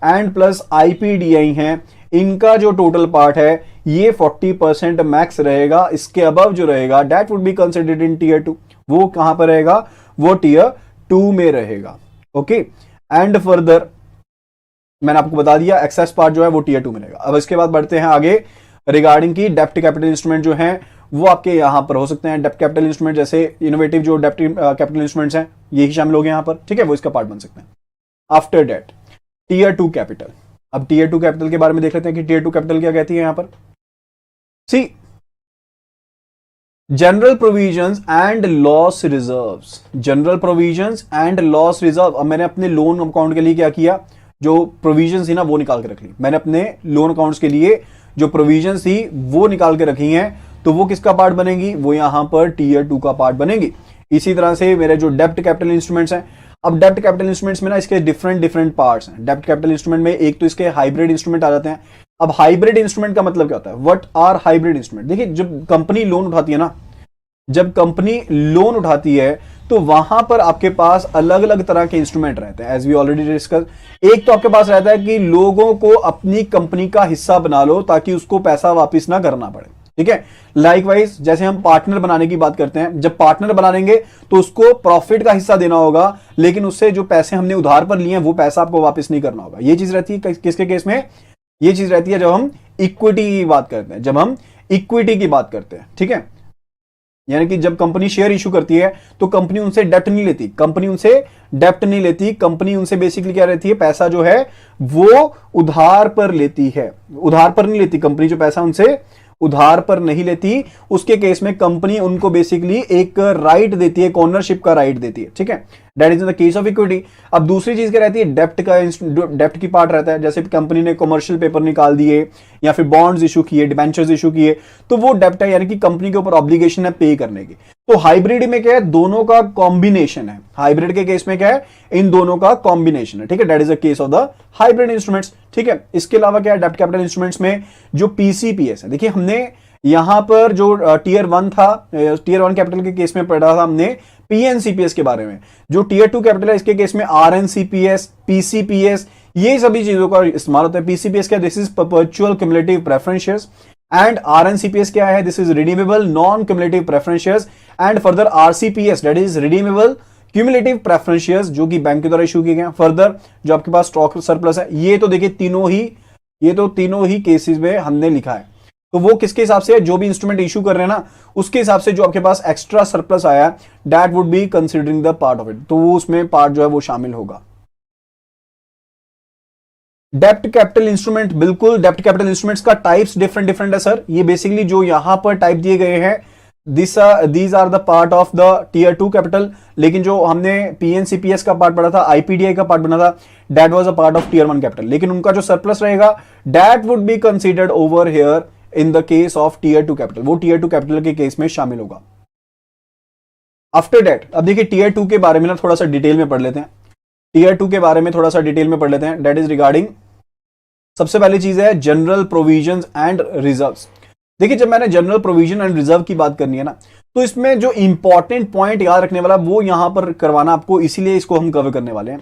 एंड प्लस आईपीडीआई हैं, इनका जो टोटल पार्ट है ये 40% मैक्स रहेगा। इसके अबव जो रहेगा that would be considered in tier 2, वो कहां पर रहेगा, वो टीयर 2 में रहेगा। ओके, एंड फर्दर मैंने आपको बता दिया एक्सेस पार्ट जो है वो टीयर 2 में रहेगा। अब इसके बाद बढ़ते हैं आगे रिगार्डिंग की डेप्ट कैपिटल इंस्ट्रूमेंट जो हैं वो आपके यहां पर हो सकते हैं। डेप्ट कैपिटल इंस्ट्रूमेंट जैसे इनोवेटिव जो डेप्ट कैपिटल इंस्ट्रूमेंट्स हैं यही शामिल हो गए यहां पर, ठीक है, वो इसका पार्ट बन सकते हैं। आफ्टर डेट टीयर 2 कैपिटल, अब टीयर 2 कैपिटल के बारे में देख लेते हैं कि टीयर 2 कैपिटल क्या कहती है यहां पर। See general provisions and loss reserves, general provisions and loss reserve. अब मैंने अपने लोन अकाउंट के लिए क्या किया, जो प्रोविजंस थी ना वो निकाल के रख ली। मैंने अपने लोन अकाउंट्स के लिए जो प्रोविजंस थी वो निकाल के रखी हैं, तो वो किसका पार्ट बनेगी, वो यहां पर टीयर 2 का पार्ट बनेगी। इसी तरह से मेरे जो डेप्ट कैपिटल इंस्ट्रूमेंट्स हैं, अब डेप्ट कैपिटल इंस्ट्रूमेंट्स में ना इसके डिफरेंट डिफरेंट पार्ट्स हैं। डेप्ट कैपिटल इंस्ट्रूमेंट में एक तो इसके हाइब्रिड इंस्ट्रूमेंट आ जाते हैं। अब हाइब्रिड इंस्ट्रूमेंट का मतलब क्या होता है, व्हाट आर हाइब्रिड इंस्ट्रूमेंट। देखिए जब कंपनी लोन उठाती है ना, जब कंपनी लोन उठाती है तो वहां पर आपके पास अलग अलग तरह के इंस्ट्रूमेंट रहते हैं, एज वी ऑलरेडी डिस्कस। एक तो आपके पास रहता है कि लोगों को अपनी कंपनी का हिस्सा बना लो ताकि उसको पैसा वापस ना करना पड़े, ठीक है। लाइकवाइज जैसे हम पार्टनर बनाने की बात करते हैं, जब पार्टनर बनाएंगे तो उसको प्रॉफिट का हिस्सा देना होगा, लेकिन उससे जो पैसे हमने उधार पर लिए हैं वो पैसा आपको वापस नहीं करना होगा। ये चीज रहती है किसके केस में, ये चीज रहती है जब हम इक्विटी की बात करते हैं, जब हम इक्विटी की बात करते हैं, ठीक है। यानी कि जब कंपनी शेयर इशू करती है तो कंपनी उनसे डेप्ट नहीं लेती, कंपनी उनसे डेप्ट नहीं लेती, कंपनी उनसे बेसिकली क्या रहती है, पैसा जो है वो उधार पर लेती है। उधार पर नहीं लेती कंपनी, जो पैसा उनसे उधार पर नहीं लेती, उसके केस में कंपनी उनको बेसिकली एक राइट देती है, ओनरशिप का राइट देती है, ठीक है। That is in the case of equity. अब दूसरी चीज क्या रहती है, डेप्ट का, डेप्ट की पार्ट रहता है। जैसे कंपनी ने कमर्शियल पेपर निकाल दिए या फिर बॉन्ड्स इशू किए, डिबेंचर्स इशू किए, तो वो डेप्ट है, यानी कि कंपनी के ऊपर ऑब्लिगेशन है पे करने की। तो हाइब्रिड में क्या है, दोनों का कॉम्बिनेशन है। हाइब्रिड के केस में क्या है, इन दोनों का कॉम्बिनेशन है, ठीक है। That is the case of the hybrid instruments, ठीक है। इसके अलावा क्या है, डेप्ट कैपिटल इंस्ट्रूमेंट्स में जो पीसीपीएस है, देखिए हमने यहां पर जो टीयर 1 था, टीयर 1 कैपिटल के केस में पढ़ा था हमने पीएनसीपीएस के बारे में। जो टीयर 2 कैपिटल है इसके केस में आरएनसीपीएस, पीसीपीएस, ये सभी चीजों का इस्तेमाल होता है। पीसीपीएस क्या, this is perpetual cumulative preference shares, and RNCPS क्या है, this is redeemable non cumulative preference shares, and further RCPS that is redeemable cumulative preference shares जो कि बैंक के द्वारा इशू किए गए। फर्दर जो आपके पास स्टॉक सरप्लस है, ये तो देखिए तीनों ही केसेस में हमने लिखा है। तो वो किसके हिसाब से है, जो भी इंस्ट्रूमेंट इशू कर रहे हैं ना उसके हिसाब से जो आपके पास एक्स्ट्रा सरप्लस आया that would B considering the part of it, तो वो उसमें पार्ट जो है वो शामिल होगा। डेप्ट कैपिटल इंस्ट्रूमेंट, बिल्कुल डेप्ट कैपिटल इंस्ट्रूमेंट्स का टाइप्स डिफरेंट डिफरेंट है सर। ये बेसिकली जो यहां पर टाइप दिए गए हैं these are the part of the tier 2 capital. लेकिन जो हमने पीएनसीपीएस का पार्ट पढ़ा था, आईपीडीआई का पार्ट बना था, that was a part of tier 1 capital. लेकिन उनका जो सरप्लस रहेगा that would be considered over here in the case of tier 2 capital, वो टीयर 2 कैपिटल के केस में शामिल होगा। आफ्टर दैट अब देखिए टीयर 2 के बारे में ना थोड़ा सा डिटेल में पढ़ लेते हैं। टीयर 2 के बारे में थोड़ा सा डिटेल में पढ़ लेते हैं। दैट इज रिगार्डिंग, सबसे पहली चीज है जनरल प्रोविजंस एंड रिजर्व्स। देखिए जब मैंने जनरल प्रोविजन एंड रिजर्व की बात करनी है ना, तो इसमें जो इंपॉर्टेंट पॉइंट याद रखने वाला वो यहां पर करवाना आपको, इसीलिए इसको हम कवर करने वाले हैं।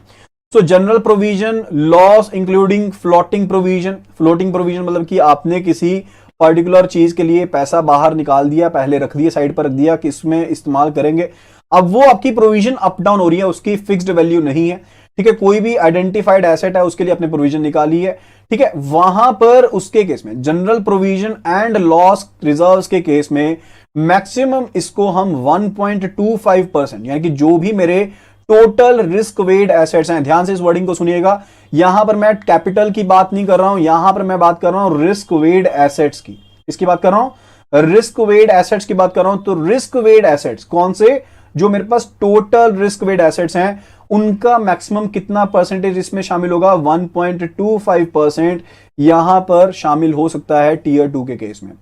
सो general provision loss including floating provision. Floating provision मतलब कि आपने किसी पर्टिकुलर चीज के लिए पैसा बाहर निकाल दिया, पहले रख दिया, साइड पर रख दिया कि इसमें इस्तेमाल करेंगे, अब वो आपकी प्रोविजन अप डाउन हो रही है, उसकी फिक्स्ड वैल्यू नहीं है, ठीक है। कोई भी आइडेंटिफाइड एसेट है उसके लिए अपने प्रोविजन निकाली है, ठीक है। वहां पर उसके केस में general provision and loss reserves के केस में मैक्सिमम इसको हम 1.25% यानी कि जो भी मेरे टोटल रिस्क वेड एसेट्स हैं, ध्यान से इस वर्डिंग को सुनिएगा, यहां पर मैं कैपिटल की बात नहीं कर रहा हूं, यहां पर मैं बात कर रहा हूं रिस्क वेड एसेट्स की। इसकी बात कर रहा हूं, रिस्क वेड एसेट्स की बात कर रहा हूं। तो रिस्क वेड एसेट्स कौन से, जो मेरे पास टोटल रिस्क वेड एसेट्स हैं उनका मैक्सिमम कितना परसेंटेज इसमें शामिल होगा, 1.25% यहां पर शामिल हो सकता है टीयर 2 के केस में।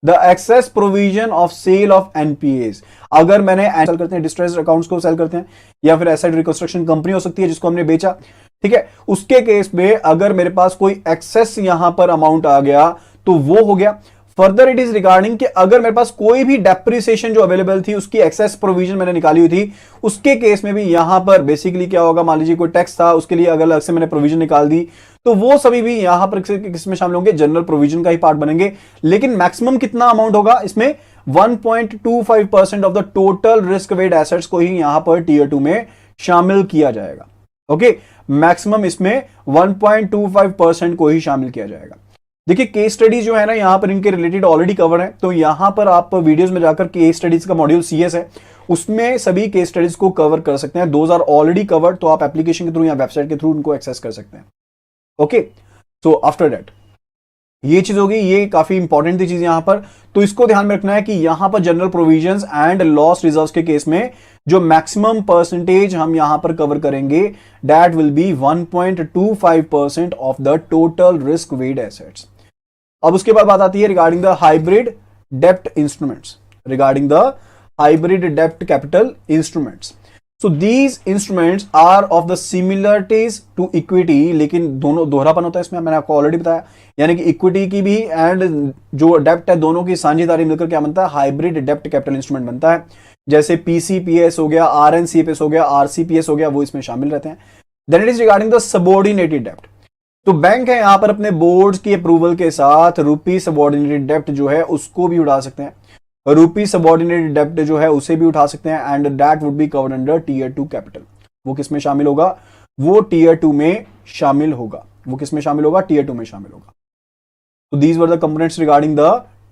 The excess provision of sale of NPAs, अगर मैंने सेल करते हैं, डिस्ट्रेस्ड अकाउंट्स को सेल करते हैं, या फिर एसेट रिकंस्ट्रक्शन कंपनी हो सकती है जिसको हमने बेचा, ठीक है, उसके केस में अगर मेरे पास कोई एक्सेस यहां पर अमाउंट आ गया तो वो हो गया। फर्दर इट इज रिगार्डिंग कि अगर मेरे पास कोई भी डेप्रिसिएशन जो अवेलेबल थी उसकी एक्सेस प्रोविजन मैंने निकाली हुई थी, उसके केस में भी यहां पर बेसिकली क्या होगा, मान लीजिए कोई टैक्स था उसके लिए अगर अलग से मैंने प्रोविजन निकाल दी, तो वो सभी भी यहां पर किसमें शामिल होंगे, जनरल प्रोविजन का ही पार्ट बनेंगे। लेकिन मैक्सिमम कितना अमाउंट होगा इसमें, 1.25% of the total risk weighted assets को ही यहां पर टीयर 2 में शामिल किया जाएगा। ओके, मैक्सिमम इसमें 1.25% को ही शामिल किया जाएगा। देखिए केस स्टडीज जो है ना यहां पर इनके रिलेटेड ऑलरेडी कवर है, तो यहां पर आप वीडियोस में जाकर केस स्टडीज का मॉड्यूल सीएस है उसमें सभी केस स्टडीज को कवर कर सकते हैं। दोज आर ऑलरेडी कवर्ड, तो आप एप्लीकेशन के थ्रू या वेबसाइट के थ्रू उनको एक्सेस कर सकते हैं। ओके, सो आफ्टर दैट ये चीज होगी, ये काफी इंपॉर्टेंट थी चीज यहां पर, तो इसको ध्यान में रखना है कि यहां पर general provisions and loss reserves के केस में जो मैक्सिमम परसेंटेज हम यहां पर कवर करेंगे that will be 1.25% of the total risk weighted assets. अब उसके बाद बात आती है regarding the hybrid dept instruments, regarding the hybrid dept capital instruments. So these instruments are of the similarities to equity, लेकिन दोनों दोहरापन होता है इसमें, मैंने आपको ऑलरेडी बताया, यानी कि इक्विटी की भी एंड जो डेप्ट है दोनों की साझेदारी मिलकर क्या बनता है, हाइब्रिड डेप्ट कैपिटल इंस्ट्रूमेंट बनता है। जैसे पीसीपीएस हो गया, आरएनसीपीएस हो गया, आरसीपीएस हो गया, वो इसमें शामिल रहते हैं। Then it is regarding the subordinated डेप्ट। तो बैंक है यहां पर अपने बोर्ड की अप्रूवल के साथ रूपी सबऑर्डिनेटेड डेप्ट जो है उसको भी उठा सकते हैं, रूपी सबऑर्डिनेटेड डेप्ट जो है उसे भी उठा सकते हैं, and that would be covered under tier 2 capital. वो किस में शामिल होगा, वो टीयर 2 में शामिल होगा, वो किस में शामिल होगा, टीयर 2 में शामिल होगा। तो these were the components regarding the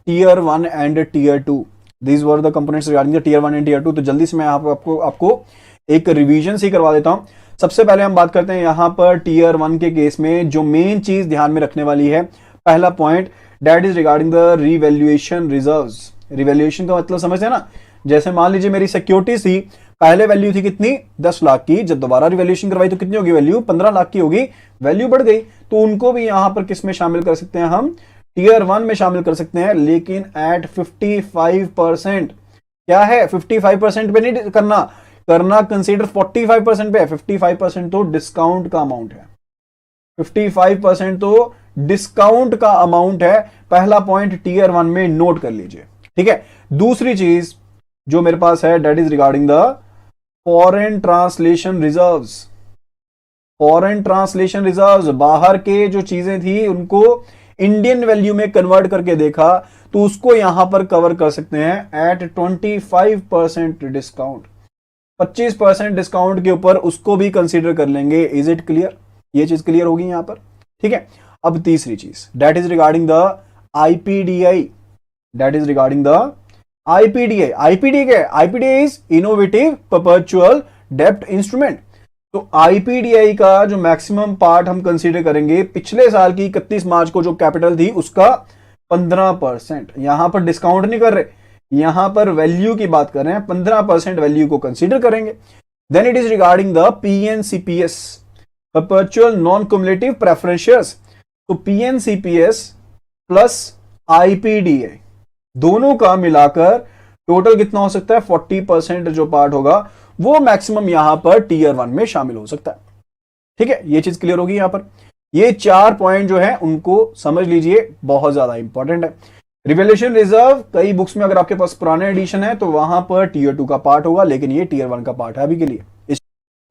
tier 1 and tier 2, these were the components regarding the tier 1 and tier 2। तो जल्दी से मैं आपको एक रिवीजन से करवा देता हूं। सबसे पहले हम बात करते हैं यहां पर टीयर 1 के केस में जो मेन चीज ध्यान में रखने वाली है, पहला point that is regarding the revaluation reserves. Revaluation का मतलब समझते हैं ना, जैसे मान लीजिए मेरी सिक्योरिटी थी, पहले वैल्यू थी कितनी 10 लाख की, जब दोबारा रिवैल्यूएशन करवाई तो कितनी होगी वैल्यू, 15 लाख की होगी, वैल्यू बढ़ गई, तो उनको भी यहां पर किस में शामिल कर सकते हैं, हम टीयर 1 में शामिल कर सकते हैं, लेकिन एट 55%। क्या है 55% पे नहीं करना कंसीडर 45% पे है, 55% तो डिस्काउंट का अमाउंट है, 55% तो डिस्काउंट का अमाउंट है। पहला पॉइंट टीयर 1 में नोट कर लीजिए, ठीक है। दूसरी चीज जो मेरे पास है that is regarding the foreign translation reserves. Foreign translation reserves, बाहर के जो चीजें थी उनको इंडियन वैल्यू में कन्वर्ट करके देखा तो उसको यहां पर कवर कर सकते हैं एट 25% डिस्काउंट, 25% डिस्काउंट के ऊपर उसको भी कंसीडर कर लेंगे। इज इट क्लियर, ये चीज क्लियर होगी यहां पर, ठीक है। अब तीसरी चीज that is regarding the IPDI, that is regarding the IPDI. IPDI क्या है, आईपीडीआई इज इनोवेटिव परपेचुअल डेप्ट इंस्ट्रूमेंट। तो आईपीडीआई का जो मैक्सिमम पार्ट हम कंसीडर करेंगे, पिछले साल की 31 मार्च को जो कैपिटल थी उसका 15%, यहां पर डिस्काउंट नहीं कर रहे, यहां पर वैल्यू की बात कर रहे हैं, 15% वैल्यू को कंसीडर करेंगे। Then it is regarding the PNCPS, perpetual non cumulative preference shares. तो पीएनसीपीएस प्लस आईपीडीए दोनों का मिलाकर टोटल कितना हो सकता है, 40% जो पार्ट होगा वो मैक्सिमम यहां पर टीयर 1 में शामिल हो सकता है। ठीक है, ये चीज क्लियर होगी। यहां पर ये 4 पॉइंट जो है उनको समझ लीजिए, बहुत ज्यादा इंपॉर्टेंट है। रिवैल्यूएशन रिजर्व कई बुक्स में अगर आपके पास पुराने एडिशन है तो वहां पर टीयर 2 का पार्ट होगा, लेकिन ये टीयर 1 का पार्ट है अभी के लिए।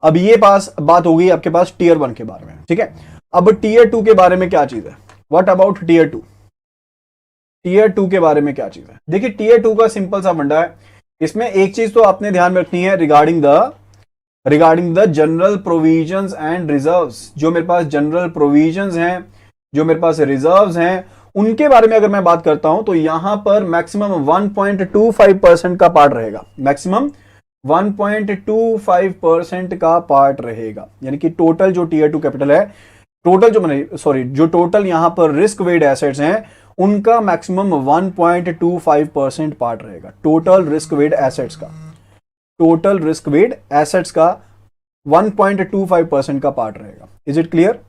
अब ये बात हो गई आपके पास टीयर 1 के बारे में। ठीक है, अब टीयर 2 के बारे में क्या चीज है, व्हाट अबाउट टीयर 2? टीयर 2 के बारे में क्या चीज है? देखिए टीयर 2 का सिंपल सा फंडा है। इसमें एक चीज तो आपने ध्यान में रखनी है regarding the general provisions and reserves. जो मेरे पास जनरल प्रोविजंस हैं, जो मेरे पास रिजर्व्स हैं, उनके बारे में अगर मैं बात करता हूं तो यहां पर मैक्सिमम 1.25% का पार्ट रहेगा। मैक्सिमम 1.25% का पार्ट रहेगा, यानी कि टोटल जो टीयर 2 कैपिटल है, जो टोटल यहां पर रिस्क वेड एसेट्स हैं उनका मैक्सिमम 1.25% पार्ट रहेगा। टोटल रिस्क वेड एसेट्स का 1.25% का पार्ट रहेगा। Is it clear?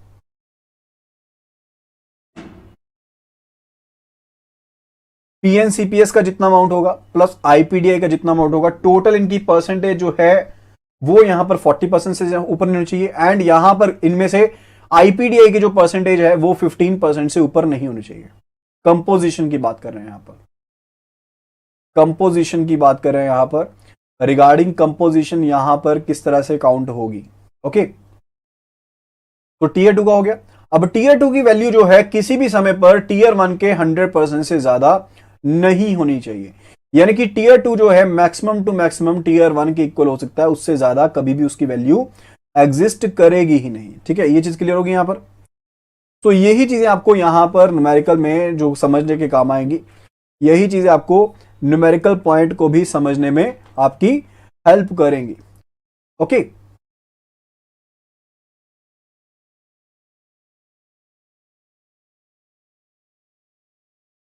पीएनसीपीएस का जितना अमाउंट होगा प्लस आईपीडीआई का जितना अमाउंट होगा, टोटल इनकी परसेंटेज जो है वो यहां पर 40% से ऊपर नहीं होनी चाहिए। एंड यहां पर इनमें से आईपीडीआई की जो परसेंटेज है वो 15% से ऊपर नहीं होनी चाहिए। कंपोजिशन की बात कर रहे हैं यहां पर, कंपोजिशन की बात कर रहे हैं यहां पर। रिगार्डिंग कंपोजिशन यहां पर किस तरह से काउंट होगी। ओके, तो टीयर 2 का हो गया। अब टीयर 2 की वैल्यू जो है किसी भी समय पर टीयर 1 के 100% से ज्यादा नहीं होनी चाहिए, यानी कि टीयर 2 जो है मैक्सिमम टू मैक्सिमम टीयर 1 के इक्वल हो सकता है, उससे ज्यादा कभी भी उसकी वैल्यू एग्जिस्ट करेगी ही नहीं। ठीक है, ये चीज क्लियर होगी यहां पर। तो यही चीजें आपको यहां पर न्यूमेरिकल में जो समझने के काम आएंगी, यही चीजें आपको न्यूमेरिकल पॉइंट को भी समझने में आपकी हेल्प करेंगी। Okay,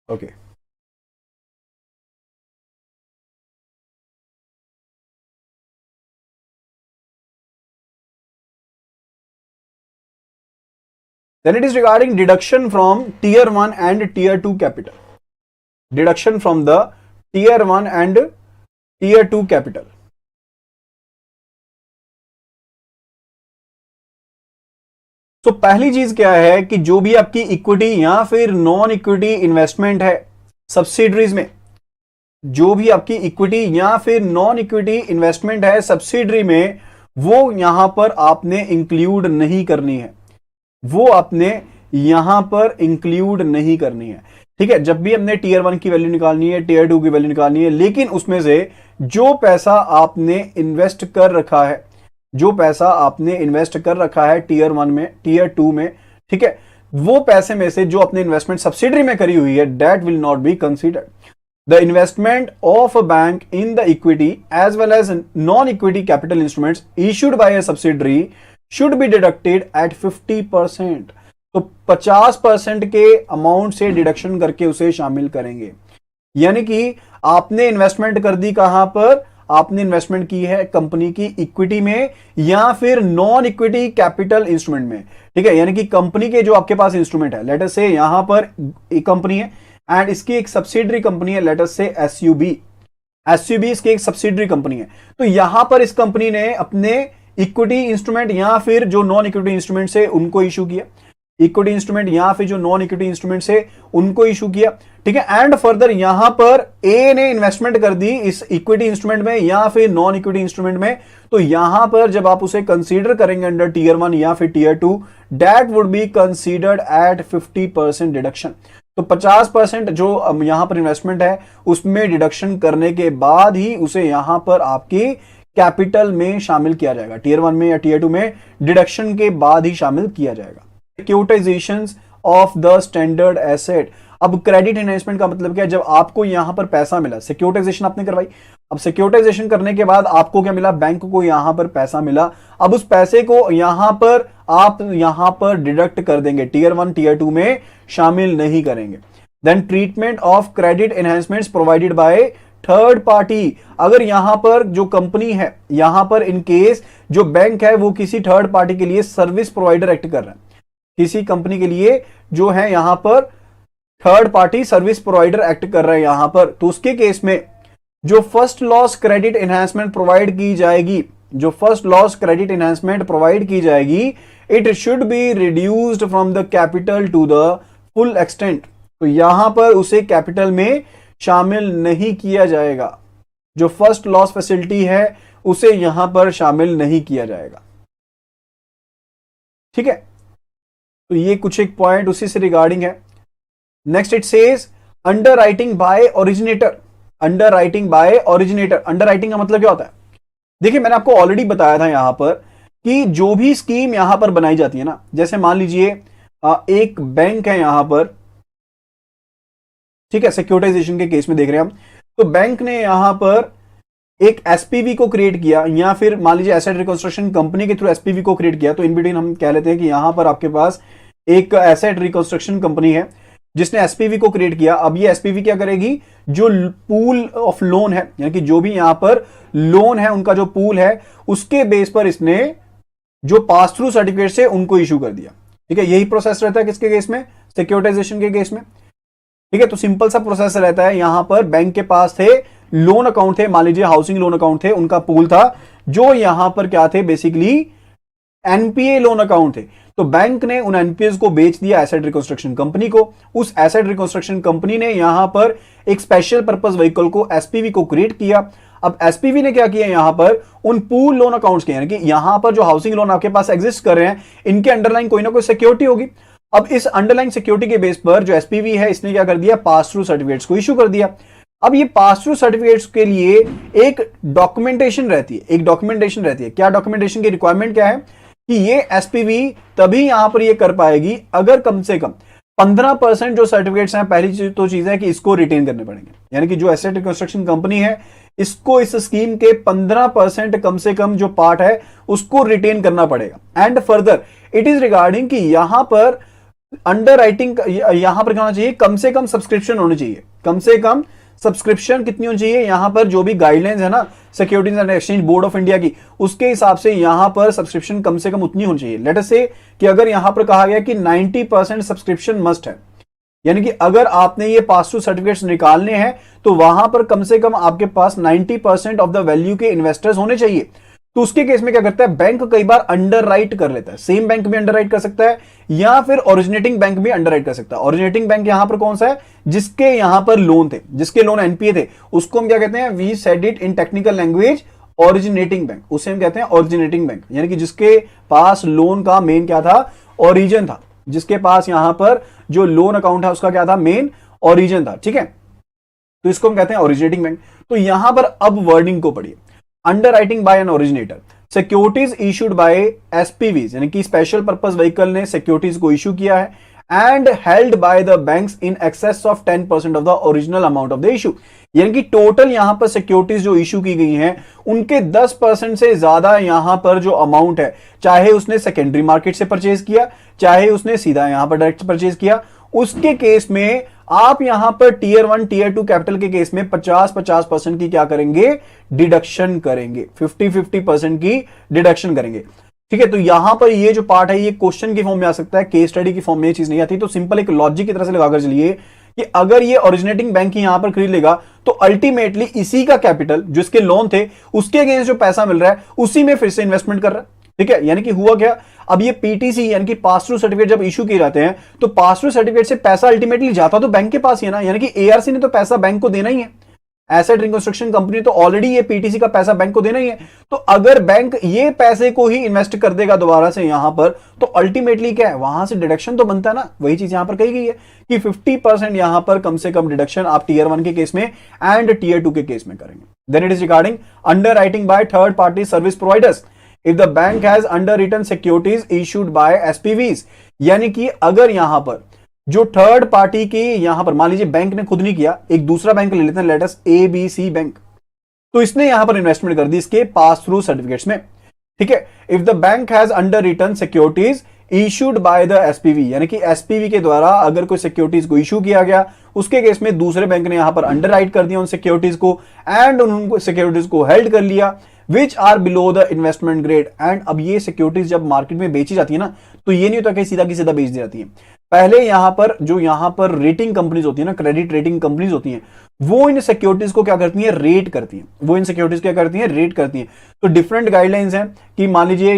okay, then it is regarding deduction from tier 1 and tier 2 capital. Deduction from the tier 1 and tier 2 capital. तो पहली चीज क्या है कि जो भी आपकी इक्विटी या फिर नॉन इक्विटी इन्वेस्टमेंट है सब्सिडरीज में, जो भी आपकी इक्विटी या फिर नॉन इक्विटी इन्वेस्टमेंट है सब्सिडरी में, वो यहां पर आपने इंक्लूड नहीं करनी है, वो आपने यहां पर इंक्लूड नहीं करनी है। ठीक है, जब भी हमने टीयर 1 की वैल्यू निकालनी है, टीयर 2 की वैल्यू निकालनी है, लेकिन उसमें से जो पैसा आपने इन्वेस्ट कर रखा है, जो पैसा आपने इन्वेस्ट कर रखा है टीयर 1 में, टीयर 2 में, ठीक है, वो पैसे में से जो अपने इन्वेस्टमेंट सब्सिडरी में करी हुई है, that will not be considered. The investment of a bank in the equity as well as non-equity capital instruments issued by a subsidiary should be deducted at 50%. तो 50% के अमाउंट से डिडक्शन करके उसे शामिल करेंगे। यानी कि आपने इन्वेस्टमेंट कर दी कहां पर, आपने इन्वेस्टमेंट की है कंपनी की इक्विटी में या फिर नॉन इक्विटी कैपिटल इंस्ट्रूमेंट में। ठीक है, यानी कि कंपनी के जो आपके पास इंस्ट्रूमेंट है, लेट अस से यहां पर एक कंपनी है एंड इसकी एक सब्सिडरी कंपनी है, लेट अस से एसयूबी इसकी एक सब्सिडरी कंपनी है। तो यहां पर इस कंपनी ने अपने इक्विटी इंस्ट्रूमेंट या फिर जो नॉन इक्विटी इंस्ट्रूमेंट से उनको इशू किया, इक्विटी इंस्ट्रूमेंट या फिर जो नॉन इक्विटी इंस्ट्रूमेंट से उनको इशू किया। ठीक है, एंड फर्दर यहां पर ए ने इन्वेस्टमेंट कर दी इस इक्विटी इंस्ट्रूमेंट में या फिर नॉन इक्विटी इंस्ट्रूमेंट में, तो यहां पर जब आप उसे कंसीडर करेंगे अंडर टीयर 1 या फिर tier 2, that would be considered at 50% deduction. तो 50% जो यहां पर इन्वेस्टमेंट है उसमें डिडक्शन करने के बाद ही उसे यहां पर आपकी कैपिटल में शामिल किया जाएगा। टीयर 1 में या टीयर 2 में डिडक्शन के बाद ही शामिल किया जाएगा। Securitization of the standard asset. अब क्रेडिट एनहांसमेंट का मतलब क्या है, जब आपको यहां पर पैसा मिला, सिक्योरिटाइजेशन आपने करवाई, अब सिक्योरिटाइजेशन करने के बाद आपको क्या मिला, बैंक को यहां पर पैसा मिला। अब उस पैसे को यहां पर आप यहां पर डिडक्ट कर देंगे, टीयर 1 टीयर 2 में शामिल नहीं करेंगे। Then treatment of credit enhancements provided by third party, अगर यहां पर जो कंपनी है, यहां पर इन केस जो बैंक है वो किसी थर्ड पार्टी के लिए सर्विस प्रोवाइडर एक्ट कर रहा है, किसी कंपनी के लिए जो है यहां पर third party service provider act कर रहा है यहां पर, तो उसके केस में जो first loss credit enhancement provide की जाएगी, जो first loss credit enhancement provide की जाएगी, it should be reduced from the capital to the full extent, तो यहां पर उसे कैपिटल में शामिल नहीं किया जाएगा, जो फर्स्ट लॉस फैसिलिटी है उसे यहां पर शामिल नहीं किया जाएगा। ठीक है, तो ये कुछ एक पॉइंट उसी से रिगार्डिंग है। Next it says under writing by originator, under writing by originator, under writing का मतलब क्या होता है? देखिए मैंने आपको ऑलरेडी बताया था यहां पर कि जो भी स्कीम यहां पर बनाई जाती है ना, जैसे मान लीजिए एक बैंक है यहां पर, ठीक है, सिक्योरिटाइजेशन के केस में देख रहे हैं हम, तो बैंक ने यहां पर एक एसपीवी को क्रिएट किया, या फिर मान लीजिए एसेट रिकंस्ट्रक्शन कंपनी के थ्रू एसपीवी को क्रिएट किया, तो इन बिटवीन हम कह लेते हैं कि यहां पर आपके पास एक एसेट रिकंस्ट्रक्शन कंपनी है जिसने एसपीवी को क्रिएट किया। अब ये एसपीवी क्या करेगी, जो पूल ऑफ लोन है, यानी कि जो भी यहां पर लोन है उनका जो पूल है, उसके बेस पर इसने जो पास थ्रू सर्टिफिकेट से उनको इशू कर दिया। ठीक है, यही प्रोसेस रहता है किसके केस में, सिक्योरिटाइजेशन के केस में। ठीक है, तो सिंपल सा प्रोसेस रहता है, यहां पर बैंक के पास थे लोन अकाउंट थे, मान लीजिए हाउसिंग लोन अकाउंट थे, उनका पूल था, जो यहां पर क्या थे, बेसिकली एनपीए लोन अकाउंट थे, तो बैंक ने उन एनपीएस को बेच दिया एसेट रिकंस्ट्रक्शन कंपनी को। उस एसेट रिकंस्ट्रक्शन कंपनी ने यहां पर एक स्पेशल पर्पस व्हीकल को एसपीवी को क्रिएट किया। अब एसपीवी ने क्या किया, यहां पर उन पूल लोन अकाउंट्स के, यानी कि यहां पर जो हाउसिंग लोन आपके पास एग्जिस्ट कर रहे हैं, इनके अंडरलाइन कोई ना कोई सिक्योरिटी होगी। अब इस अंडरलाइन सिक्योरिटी के बेस पर जो एसपीवी है, इसने क्या कर दिया, पास थ्रू सर्टिफिकेट्स को इशू कर दिया। अब ये पास थ्रू सर्टिफिकेट्स के लिए एक डॉक्यूमेंटेशन रहती है, एक डॉक्यूमेंटेशन रहती है। क्या डॉक्यूमेंटेशन की रिक्वायरमेंट क्या है कि ये एसपीवी तभी यहां पर ये कर पाएगी अगर कम से कम 15% जो सर्टिफिकेट्स हैं, पहली तो चीज है कि इसको रिटेन करने पड़ेंगे, यानी कि जो एसेट रिकंस्ट्रक्शन कंपनी है इसको इस स्कीम के 15% कम से कम जो पार्ट है उसको रिटेन करना पड़ेगा। And further it is regarding कि यहां पर अंडर राइटिंग, यहां पर क्या होना चाहिए, कम से कम सब्सक्रिप्शन होनी चाहिए, कम से कम सब्सक्रिप्शन कितनी होनी चाहिए, यहां पर जो भी गाइडलाइंस है ना securities and exchange board of India की, उसके हिसाब से यहां पर सब्सक्रिप्शन कम से कम उतनी होनी चाहिए। लेट अस से कि अगर यहां पर कहा गया कि 90% सब्सक्रिप्शन मस्ट है, यानी कि अगर आपने ये पास थ्रू सर्टिफिकेट्स निकालने हैं तो वहां पर कम से कम आपके पास 90% ऑफ द वैल्यू के इन्वेस्टर्स होने चाहिए। तो उसके केस में क्या करता है, बैंक कई बार अंडर राइट कर लेता है, सेम बैंक भी अंडर राइट कर सकता है या फिर ओरिजिनेटिंग बैंक भी अंडर राइट कर सकता है। ओरिजिनेटिंग बैंक यहां पर कौन सा है, जिसके यहां पर लोन थे, जिसके लोन एनपीए थे, उसको हम क्या कहते हैं, we said it in technical language originating bank, उसे हम कहते हैं ओरिजिनेटिंग बैंक, यानी कि जिसके पास लोन का मेन क्या था, ओरिजिन था, जिसके पास यहां पर जो लोन अकाउंट है उसका क्या था, मेन ओरिजिन था। ठीक है, तो इसको हम कहते हैं ओरिजिनेटिंग बैंक। तो यहां पर अब वर्डिंग को पढ़िए, underwriting by an originator, securities issued by SPVs, यानी कि स्पेशल पर्पस व्हीकल ने सिक्योरिटीज को इशू किया है, and held by the banks in excess of 10% of the original amount of the issue, यानी कि टोटल यहां पर सिक्योरिटीज जो इशू की गई हैं उनके 10% से ज्यादा यहां पर जो अमाउंट है, चाहे उसने सेकेंडरी मार्केट से परचेज किया, चाहे उसने सीधा यहां पर डायरेक्ट परचेज किया, उसके केस में आप यहां पर टीयर 1 टीयर 2 कैपिटल के केस में 50-50% की क्या करेंगे, डिडक्शन करेंगे, 50-50% की डिडक्शन करेंगे। ठीक है, तो यहां पर ये जो पार्ट है ये क्वेश्चन की फॉर्म में आ सकता है, केस स्टडी की फॉर्म में ये चीज नहीं आती। तो सिंपल एक लॉजिक की तरह से लगाकर चलिए कि अगर ये ओरिजिनेटिंग बैंक यहां पर खरीद लेगा तो अल्टीमेटली इसी का कैपिटल, जो इसके लोन थे उसके अगेंस्ट जो पैसा मिल रहा है उसी में फिर से इन्वेस्टमेंट कर रहा है। ठीक है, यानी कि हुआ क्या, अब ये पीटीसी यानी कि पास थ्रू सर्टिफिकेट जब इशू किए जाते हैं तो पास थ्रू सर्टिफिकेट से पैसा अल्टीमेटली जाता तो बैंक के पास ही है ना, यानी कि एआरसी ने तो पैसा बैंक को देना ही है, एसेट रिकंस्ट्रक्शन कंपनी तो ऑलरेडी ये पीटीसी का पैसा बैंक को देना ही है। तो अगर बैंक ये पैसे को ही इन्वेस्ट कर देगा दोबारा से यहां पर, तो अल्टीमेटली क्या है, वहां से डिडक्शन तो बनता है ना। वही चीज यहां पर कही गई है कि 50% यहां पर कम से कम डिडक्शन आप टीयर 1 के केस में एंड टीयर 2 के केस में करेंगे। Then it is regarding underwriting by third party service providers if the bank has underwritten securities issued by SPVs, यानी कि अगर यहां पर जो थर्ड पार्टी की, यहां पर मान लीजिए बैंक ने खुद नहीं किया, एक दूसरा बैंक ले लेते हैं, लेट अस एबीसी बैंक, तो इसने यहां पर इन्वेस्टमेंट कर दी इसके पास थ्रू सर्टिफिकेट्स में। ठीक है, if the bank has underwritten securities issued by the SPV, यानी कि एसपीवी के द्वारा अगर कोई सिक्योरिटीज को इशू किया गया, उसके केस में दूसरे बैंक ने यहां पर अंडरराइट कर दिया उन सिक्योरिटीज को एंड उन सिक्योरिटीज को हेल्ड कर लिया which are below the investment grade. And अब ये सिक्योरिटीज जब मार्केट में बेची जाती है ना, तो ये नहीं होता कि सीधा की सीधा बेच दी जाती है। पहले यहां पर जो यहां पर रेटिंग कंपनीज होती है ना, क्रेडिट रेटिंग कंपनीज होती हैं, वो इन सिक्योरिटीज को क्या करती हैं, रेट करती हैं। वो इन सिक्योरिटीज क्या करती हैं, रेट करती हैं। तो डिफरेंट गाइडलाइंस हैं कि मान लीजिए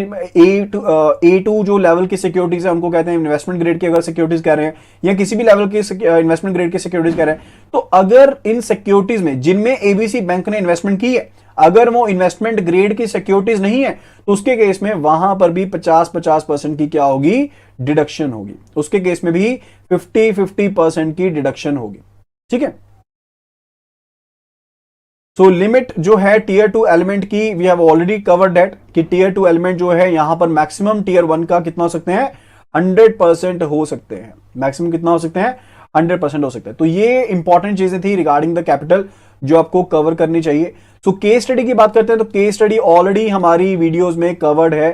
A2 जो लेवल की सिक्योरिटीज है उनको कहते हैं इन्वेस्टमेंट ग्रेड की अगर सिक्योरिटीज कह रहे हैं, या किसी भी लेवल की इन्वेस्टमेंट ग्रेड की सिक्योरिटीज कह रहे हैं। तो अगर इन सिक्योरिटीज में जिनमें एबीसी बैंक ने इन्वेस्टमेंट की है, अगर वो इन्वेस्टमेंट ग्रेड की सिक्योरिटीज नहीं है, तो उसके केस में वहां पर भी 50% की क्या होगी, डिडक्शन होगी। उसके केस में भी 50% की डिडक्शन होगी। ठीक है। सो लिमिट जो है टीयर 2 एलिमेंट की, we have already covered that कि टीयर 2 एलिमेंट जो है यहां पर मैक्सिमम टीयर 1 का कितना हो सकते हैं, 100% हो सकते हैं। मैक्सिमम कितना हो सकते हैं, 100% हो सकते हैं। तो ये इंपॉर्टेंट चीजें थी रिगार्डिंग द कैपिटल जो आपको कवर करनी चाहिए। सो केस स्टडी की बात करते हैं, तो केस स्टडी ऑलरेडी हमारी वीडियोस में कवर्ड है।